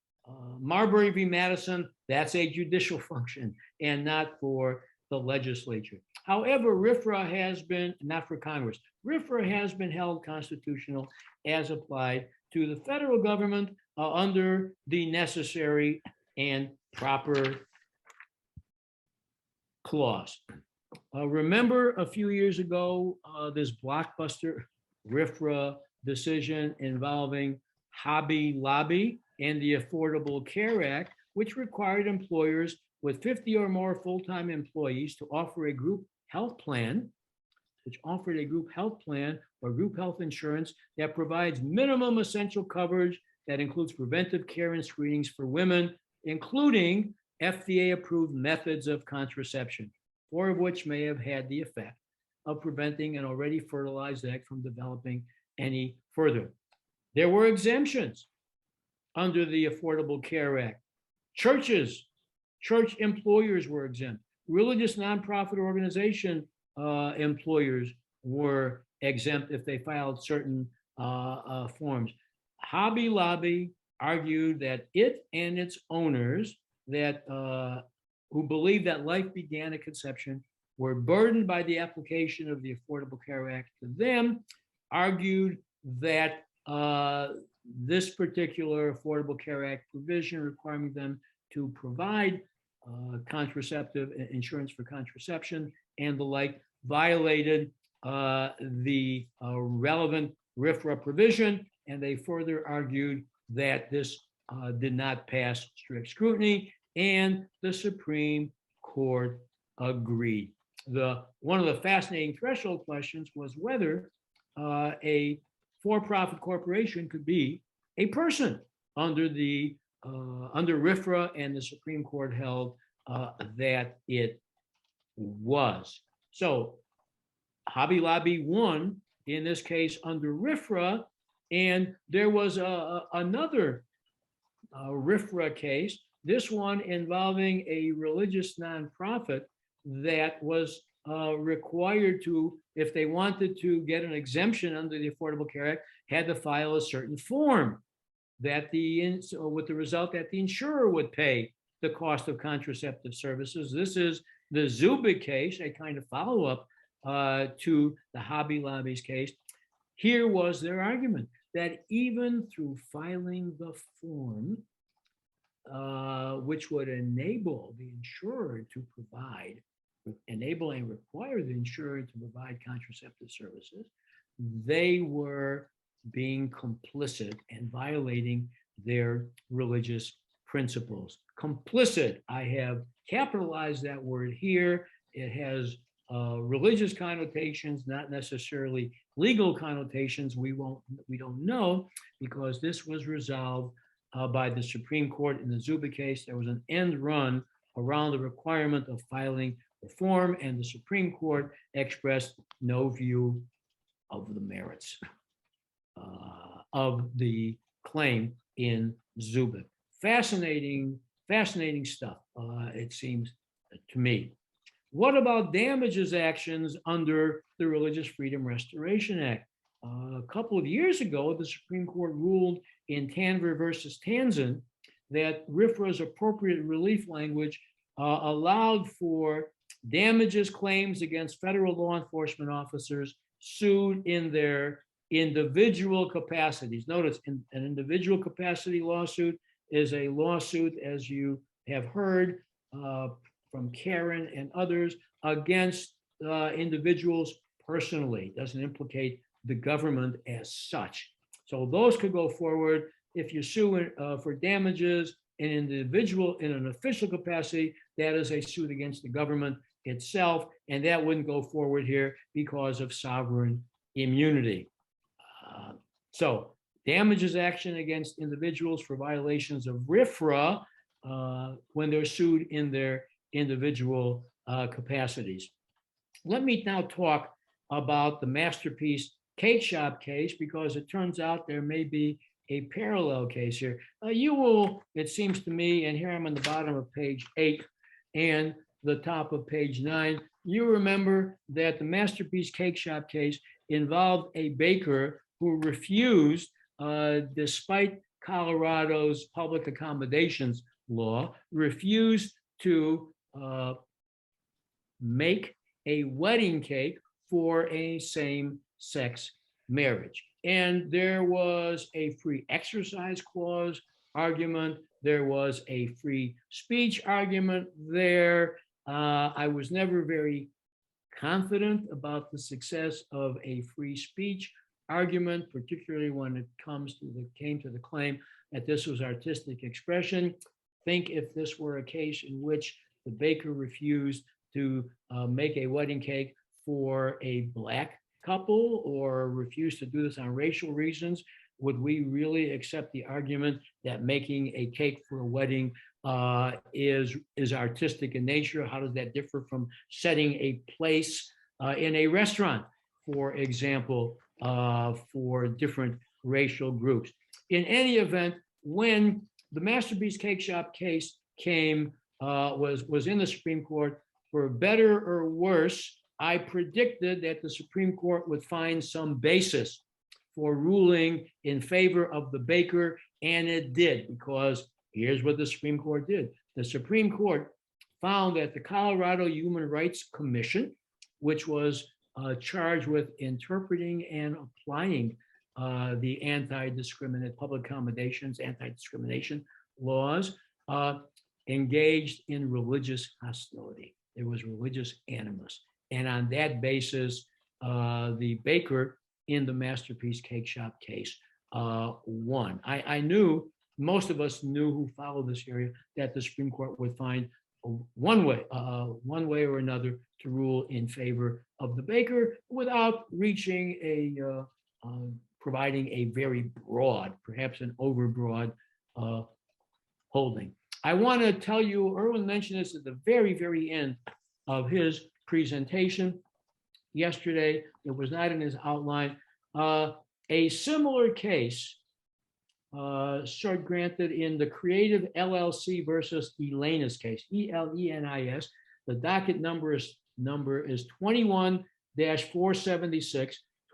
Marbury v. Madison, that's a judicial function and not for the legislature. However, RFRA has been, not for Congress, RFRA has been held constitutional as applied to the federal government under the necessary and proper clause. Remember a few years ago, this blockbuster RFRA decision involving Hobby Lobby and the Affordable Care Act, which required employers with 50 or more full-time employees to offer a group health plan, which offered a group health plan or group health insurance that provides minimum essential coverage that includes preventive care and screenings for women, including FDA-approved methods of contraception, 4 of which may have had the effect of preventing an already fertilized egg from developing any further. There were exemptions under the Affordable Care Act. Church employers were exempt. Religious nonprofit organization employers were exempt if they filed certain forms. Hobby Lobby argued that it and its owners that who believed that life began at conception were burdened by the application of the Affordable Care Act to them, argued that this particular Affordable Care Act provision requiring them to provide contraceptive insurance for contraception and the like violated the relevant RFRA provision, and they further argued that this did not pass strict scrutiny, and the Supreme Court agreed. One of the fascinating threshold questions was whether a for-profit corporation could be a person under RFRA, and the Supreme Court held that it was. So Hobby Lobby won in this case under RFRA, and there was another RFRA case, this one involving a religious nonprofit that was required to, if they wanted to get an exemption under the Affordable Care Act, had to file a certain form that with the result that the insurer would pay the cost of contraceptive services. This is the Zubik case, a kind of follow-up to the Hobby Lobby's case. Here was their argument that even through filing the form, which would enable the insurer to enable and require the insurer to provide contraceptive services, they were being complicit and violating their religious principles. Complicit, I have capitalized that word here. It has religious connotations, not necessarily legal connotations. We don't know, because this was resolved by the Supreme Court in the Zubik case. There was an end run around the requirement of filing the form, and the Supreme Court expressed no view of the merits of the claim in Zubik. Fascinating stuff, it seems to me. What about damages actions under the Religious Freedom Restoration Act? A couple of years ago, the Supreme Court ruled in Tanver versus Tanzan that RFRA's appropriate relief language allowed for damages claims against federal law enforcement officers sued in their individual capacities. Notice, an individual capacity lawsuit is a lawsuit, as you have heard from Karen and others, against individuals personally. It doesn't implicate the government as such. So those could go forward. If you sue for damages an individual in an official capacity, that is a suit against the government itself, and that wouldn't go forward here because of sovereign immunity. So damages action against individuals for violations of RFRA when they're sued in their individual capacities. Let me now talk about the Masterpiece Cake Shop case, because it turns out there may be a parallel case here. You will, it seems to me, and here I'm on the bottom of page 8 and the top of page 9, you remember that the Masterpiece Cake Shop case involved a baker who refused, despite Colorado's public accommodations law, refused to make a wedding cake for a same-sex marriage. And there was a free exercise clause argument. There was a free speech argument there. I was never very confident about the success of a free speech argument, particularly when it came to the claim that this was artistic expression. Think if this were a case in which the baker refused to make a wedding cake for a Black couple, or refused to do this on racial reasons, would we really accept the argument that making a cake for a wedding is artistic in nature? How does that differ from setting a place in a restaurant, for example, for different racial groups? In any event, when the Masterpiece Cake Shop case came, was in the Supreme Court, for better or worse, I predicted that the Supreme Court would find some basis for ruling in favor of the baker, and it did, because here's what the Supreme Court did. The Supreme Court found that the Colorado Human Rights Commission, which was charged with interpreting and applying the public accommodations, anti-discrimination laws, engaged in religious hostility. There was religious animus. And on that basis, the baker in the Masterpiece Cake Shop case won. I knew, most of us knew who followed this area, that the Supreme Court would find one way or another to rule in favor of the baker without reaching providing a very broad, perhaps an overbroad holding. I want to tell you, Erwin mentioned this at the very, very end of his presentation yesterday. It was not in his outline. A similar case, cert granted in the Creative LLC versus Elenis case, ELENIS. The docket number is 21-476,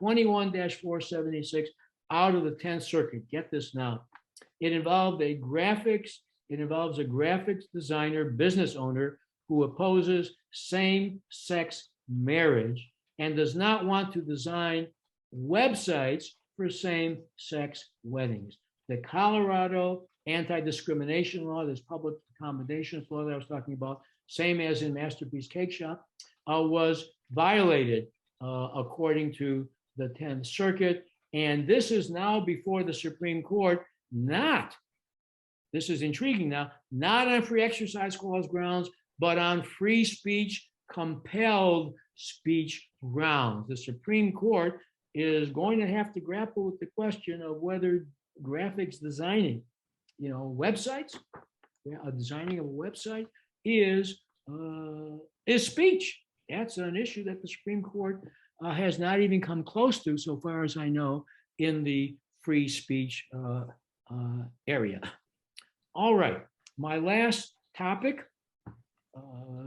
21-476 out of the 10th Circuit. Get this now. It involves a graphics designer, business owner who opposes same-sex marriage and does not want to design websites for same-sex weddings. The Colorado anti-discrimination law, this public accommodations law that I was talking about, same as in Masterpiece Cake Shop, was violated according to the 10th Circuit. And this is now before the Supreme Court, this is intriguing now, not on free exercise clause grounds, but on free speech, compelled speech grounds. The Supreme Court is going to have to grapple with the question of whether graphics designing, websites, designing of a website is speech. That's an issue that the Supreme Court has not even come close to, so far as I know, in the free speech area. All right, my last topic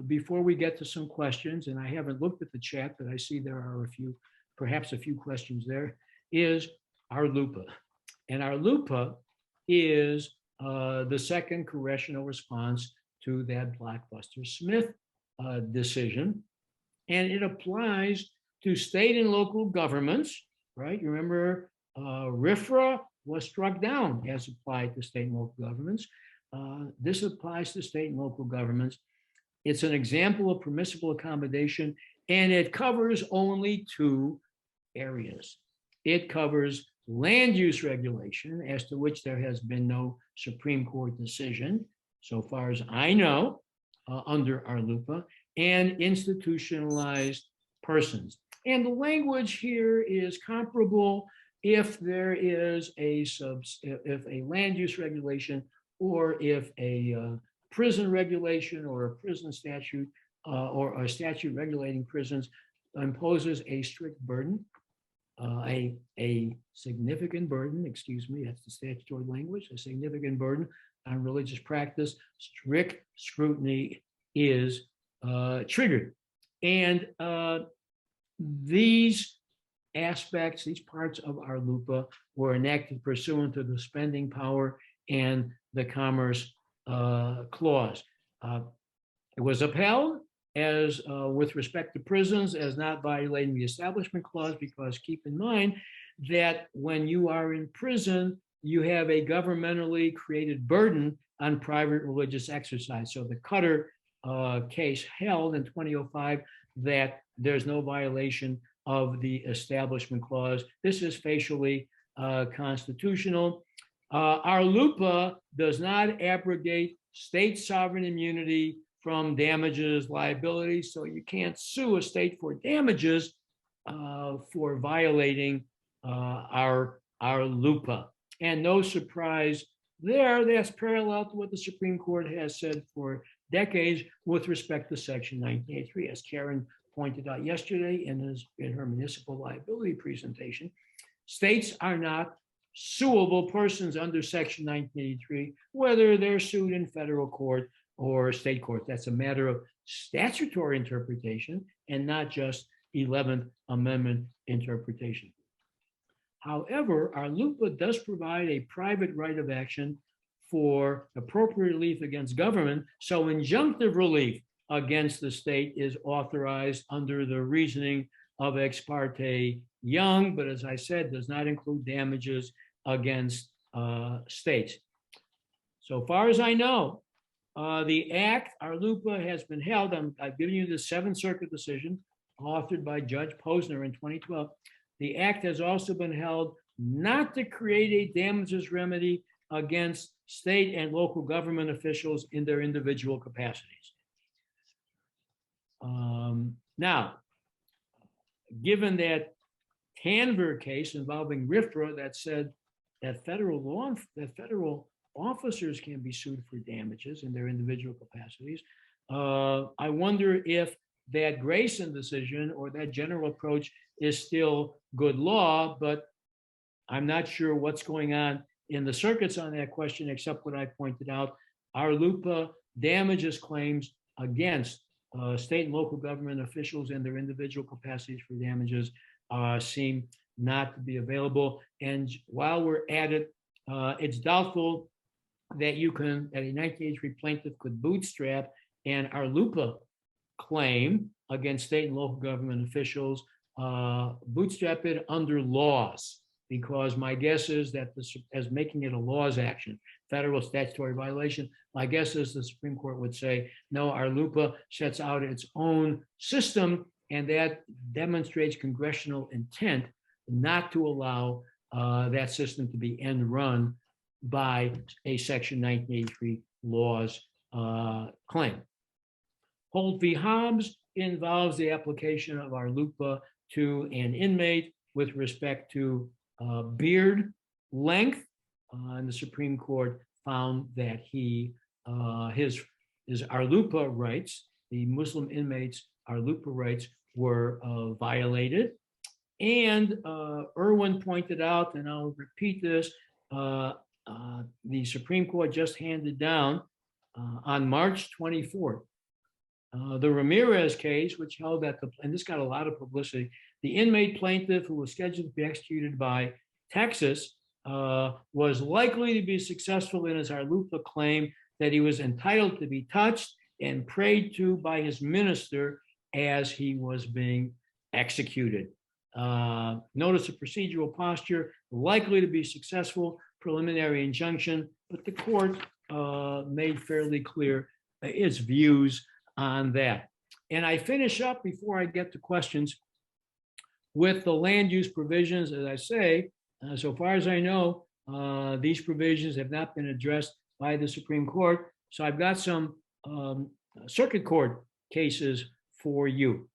before we get to some questions, and I haven't looked at the chat, but I see there are perhaps a few questions there, is RLUIPA. And RLUIPA is the second congressional response to that Blockbuster Smith decision. And it applies to state and local governments, right? You remember RFRA was struck down as applied to state and local governments. This applies to state and local governments. It's an example of permissible accommodation, and it covers only two areas. It covers land use regulation, as to which there has been no Supreme Court decision, so far as I know, under RLUIPA, and institutionalized persons. And the language here is comparable if there is if a land use regulation, or if a prison regulation or a prison statute or a statute regulating prisons imposes a strict burden, a significant burden, excuse me, that's the statutory language, a significant burden on religious practice, strict scrutiny is triggered. And these aspects, these parts of RLUIPA were enacted pursuant to the spending power and the Commerce Clause. It was upheld as with respect to prisons as not violating the Establishment Clause, because keep in mind that when you are in prison, you have a governmentally created burden on private religious exercise. So the Cutter case held in 2005 that there's no violation of the Establishment Clause. This is facially constitutional. RLUIPA does not abrogate state sovereign immunity from damages liability, so you can't sue a state for damages for violating our RLUIPA. And no surprise there, that's parallel to what the Supreme Court has said for decades with respect to Section 1983, as Karen pointed out yesterday in her municipal liability presentation. States are not suable persons under Section 1983, whether they're sued in federal court or state court. That's a matter of statutory interpretation and not just 11th Amendment interpretation. However, RLUIPA does provide a private right of action for appropriate relief against government, so injunctive relief against the state is authorized under the reasoning of Ex parte Young, but as I said, does not include damages against states. So far as I know, the act, RLUIPA, has been held, I've given you the Seventh Circuit decision authored by Judge Posner in 2012. The act has also been held not to create a damages remedy against state and local government officials in their individual capacities. Now, given that Tanver case involving RFRA that said that federal officers can be sued for damages in their individual capacities, I wonder if that Grayson decision or that general approach is still good law, but I'm not sure what's going on in the circuits on that question, except what I pointed out. RLUIPA damages claims against state and local government officials in their individual capacities for damages seem not to be available. And while we're at it, it's doubtful that a 1983 plaintiff could bootstrap an RLUIPA claim against state and local government officials, bootstrap it under laws, because my guess is that as making it a laws action, federal statutory violation, my guess is the Supreme Court would say, no, RLUIPA sets out its own system, and that demonstrates congressional intent not to allow that system to be end run by a Section 1983 laws claim. Holt v. Hobbs involves the application of RLUIPA to an inmate with respect to beard length, and the Supreme Court found that his RLUIPA rights, the Muslim inmates' RLUIPA rights, were violated. And Irwin pointed out, and I'll repeat this, the Supreme Court just handed down on March 24th, the Ramirez case, which held that and this got a lot of publicity, the inmate plaintiff who was scheduled to be executed by Texas was likely to be successful in his RLUIPA claim that he was entitled to be touched and prayed to by his minister as he was being executed. Notice of procedural posture, likely to be successful, preliminary injunction, but the court made fairly clear its views on that. And I finish up before I get to questions with the land use provisions. As I say, so far as I know, these provisions have not been addressed by the Supreme Court. So I've got some circuit court cases for you.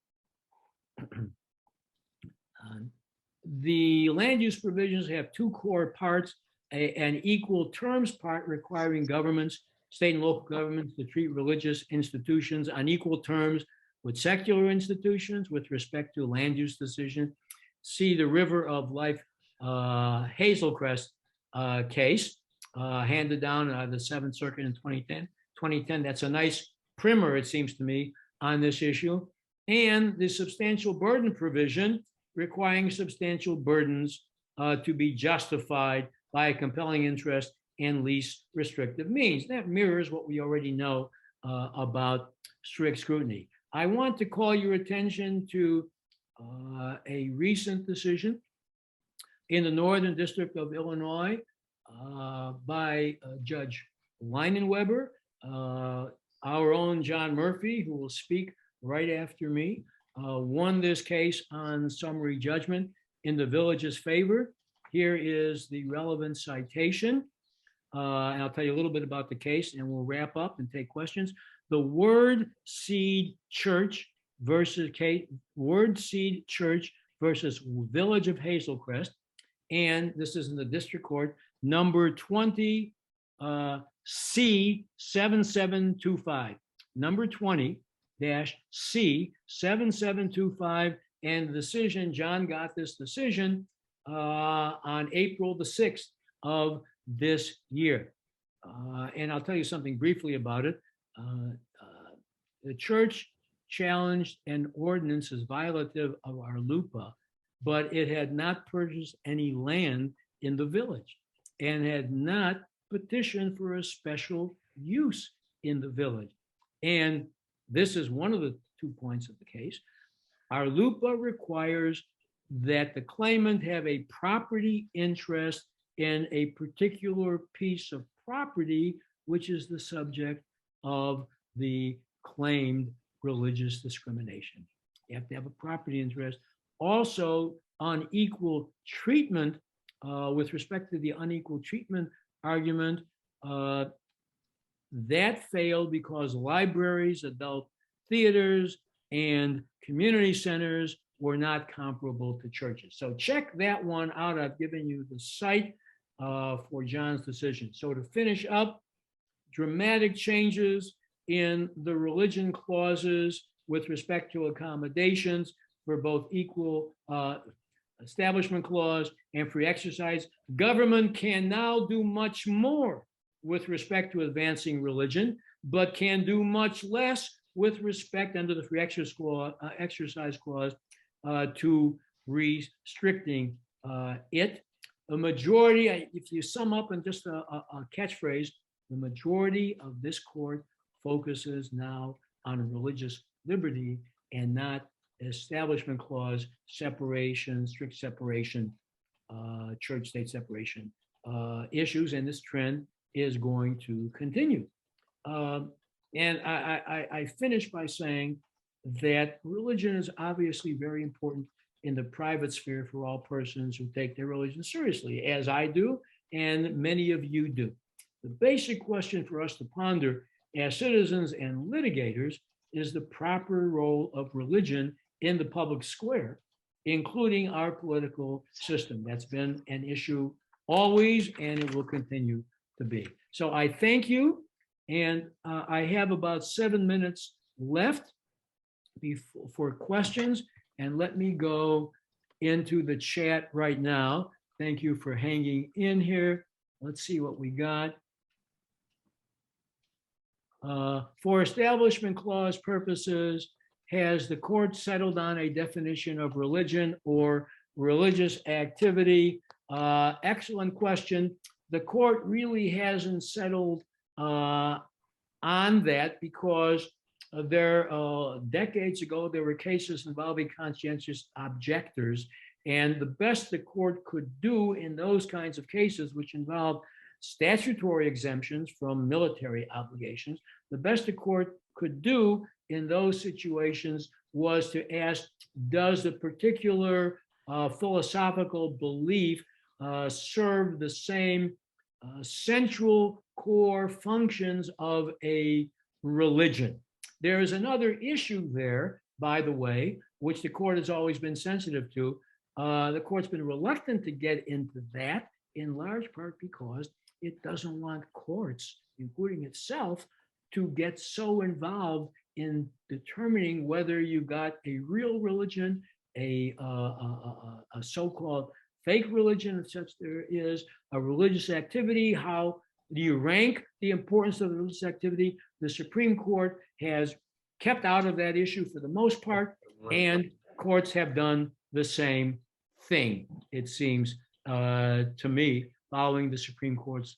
The land use provisions have two core parts, an equal terms part requiring governments, state and local governments, to treat religious institutions on equal terms with secular institutions with respect to land use decision. See the River of Life Hazelcrest case handed down the Seventh Circuit in 2010. That's a nice primer, it seems to me, on this issue. And the substantial burden provision requiring substantial burdens to be justified by a compelling interest and least restrictive means. That mirrors what we already know about strict scrutiny. I want to call your attention to a recent decision in the Northern District of Illinois by Judge Leinenweber, our own John Murphy, who will speak right after me, won this case on summary judgment in the village's favor. Here is the relevant citation. And I'll tell you a little bit about the case and we'll wrap up and take questions. The Word Seed Church versus Village of Hazelcrest. And this is in the district court, number 20 C7725, number 20-C7725. And the decision, John got this decision on April the 6th of this year. And I'll tell you something briefly about it. The church challenged an ordinance as violative of RLUIPA, but it had not purchased any land in the village and had not petitioned for a special use in the village. And this is one of the 2 points of the case. RLUIPA requires that the claimant have a property interest in a particular piece of property, which is the subject of the claimed religious discrimination. You have to have a property interest. Also, unequal treatment with respect to the unequal treatment argument, that failed because libraries, adult theaters, and community centers were not comparable to churches. So check that one out. I've given you the site for John's decision. So to finish up, dramatic changes in the religion clauses with respect to accommodations for both equal establishment clause and free exercise. Government can now do much more with respect to advancing religion, but can do much less with respect under the free exercise clause to restricting it. A majority, if you sum up in just a catchphrase, the majority of this court focuses now on religious liberty and not establishment clause separation, strict separation, church-state separation issues, and this trend is going to continue. And I finish by saying that religion is obviously very important in the private sphere for all persons who take their religion seriously, as I do, and many of you do. The basic question for us to ponder as citizens and litigators is the proper role of religion in the public square, including our political system. That's been an issue always, and it will continue to be. So I thank you, and I have about 7 minutes left for questions, and let me go into the chat right now. Thank you for hanging in here. Let's see what we got. For establishment clause purposes, has the court settled on a definition of religion or religious activity? Excellent question. The court really hasn't settled on that because decades ago, there were cases involving conscientious objectors, and the best the court could do in those kinds of cases, which involve statutory exemptions from military obligations, the best the court could do in those situations was to ask, does the particular philosophical belief serve the same central core functions of a religion? There is another issue there, by the way, which the court has always been sensitive to. The court's been reluctant to get into that, in large part because it doesn't want courts, including itself, to get so involved in determining whether you got a real religion, a so-called fake religion, if such there is, a religious activity. How do you rank the importance of the religious activity? The Supreme Court has kept out of that issue for the most part, and courts have done the same thing, it seems to me, following the Supreme Court's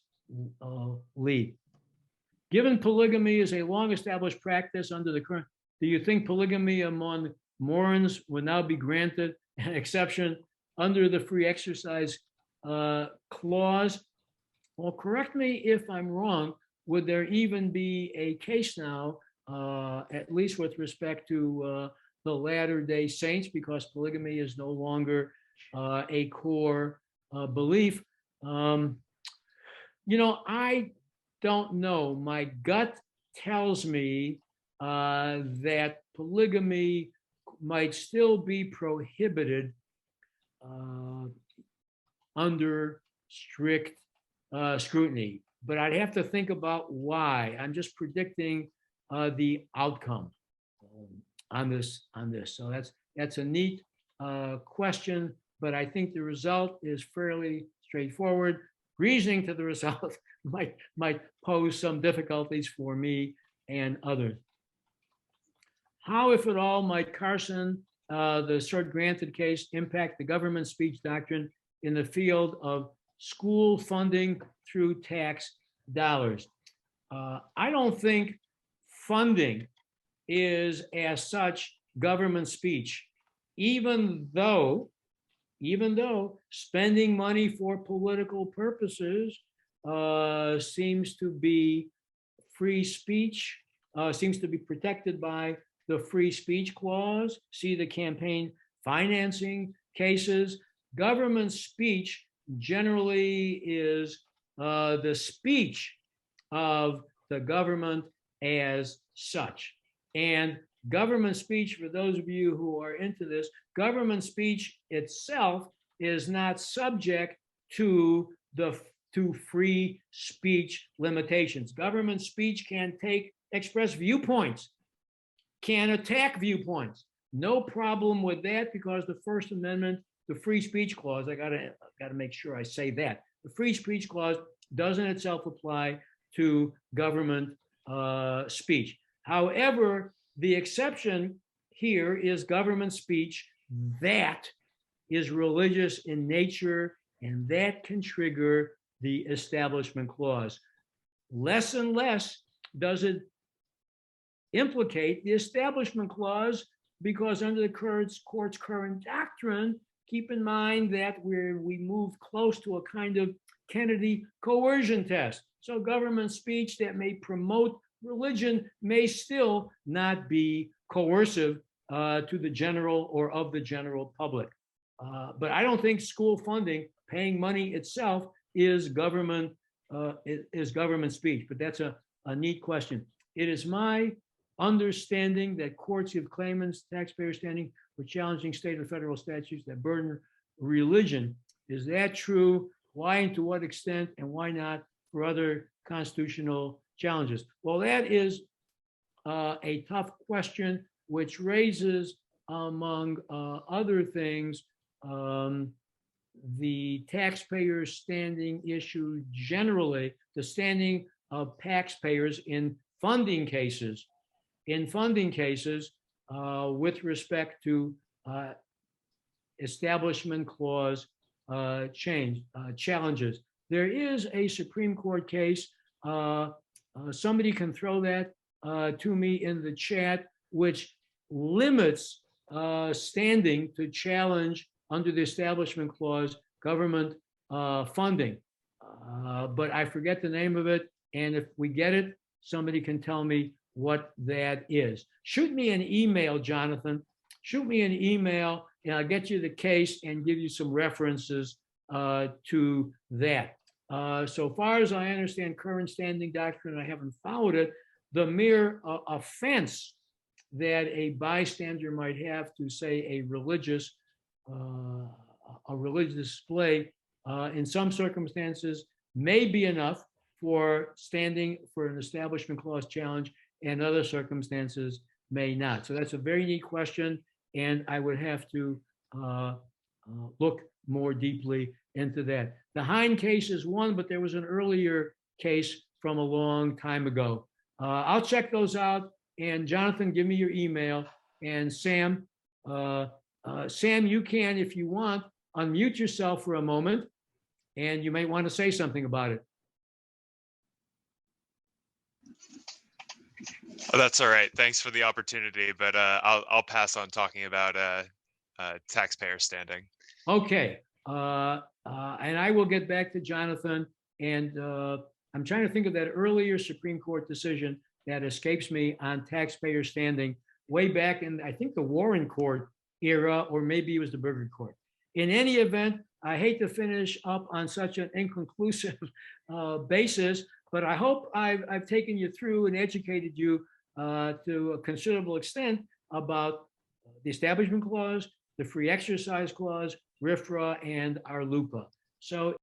lead. Given polygamy is a long-established practice under the current, do you think polygamy among Mormons would now be granted an exception under the free exercise clause? Well, correct me if I'm wrong. Would there even be a case now, at least with respect to the Latter-day Saints, because polygamy is no longer a core belief? I don't know. My gut tells me that polygamy might still be prohibited under strict scrutiny, but I'd have to think about why. I'm just predicting the outcome on this. So that's a neat question, but I think the result is fairly straightforward. Reasoning to the result might pose some difficulties for me and others. How, if at all, might Carson, the cert granted case, impact the government speech doctrine in the field of school funding through tax dollars? I don't think funding is as such government speech, even though spending money for political purposes seems to be free speech, seems to be protected by the free speech clause. See the campaign financing cases. Government speech generally is the speech of the government as such. And government speech, for those of you who are into this, government speech itself is not subject to free speech limitations. Government speech can express viewpoints, can attack viewpoints. No problem with that, because the First Amendment, the free speech clause, I gotta make sure I say that. The free speech clause doesn't itself apply to government speech. However, the exception here is government speech that is religious in nature, and that can trigger the Establishment Clause. Less and less does it implicate the Establishment Clause, because under the court's current doctrine, keep in mind that we moved close to a kind of Kennedy coercion test. So government speech that may promote religion may still not be coercive to the general or of the general public. But I don't think school funding, paying money itself, is government speech. But that's a neat question. It is my understanding that courts give claimants taxpayer standing for challenging state or federal statutes that burden religion. Is that true? Why and to what extent, and why not for other constitutional challenges? Well, that is a tough question, which raises, among other things, the taxpayer standing issue generally, the standing of taxpayers in funding cases. With respect to Establishment Clause challenges. There is a Supreme Court case, somebody can throw that to me in the chat, which limits standing to challenge under the Establishment Clause government funding. But I forget the name of it, and if we get it, somebody can tell me what that is. Shoot me an email, Jonathan. Shoot me an email, and I'll get you the case and give you some references to that. So far as I understand current standing doctrine, I haven't followed it. The mere offense that a bystander might have to, say, a religious display in some circumstances may be enough for standing for an Establishment Clause challenge, and other circumstances may not. So that's a very neat question, and I would have to look more deeply into that. The Hine case is one, but there was an earlier case from a long time ago. I'll check those out, and Jonathan, give me your email, and Sam, you can, if you want, unmute yourself for a moment, and you may want to say something about it. Oh, that's all right. Thanks for the opportunity, but I'll pass on talking about taxpayer standing. Okay, and I will get back to Jonathan. And I'm trying to think of that earlier Supreme Court decision that escapes me on taxpayer standing way back in, I think, the Warren Court era, or maybe it was the Burger Court. In any event, I hate to finish up on such an inconclusive basis, but I hope I've taken you through and educated you to a considerable extent about the Establishment Clause, the Free Exercise Clause, RFRA, and RLUIPA. So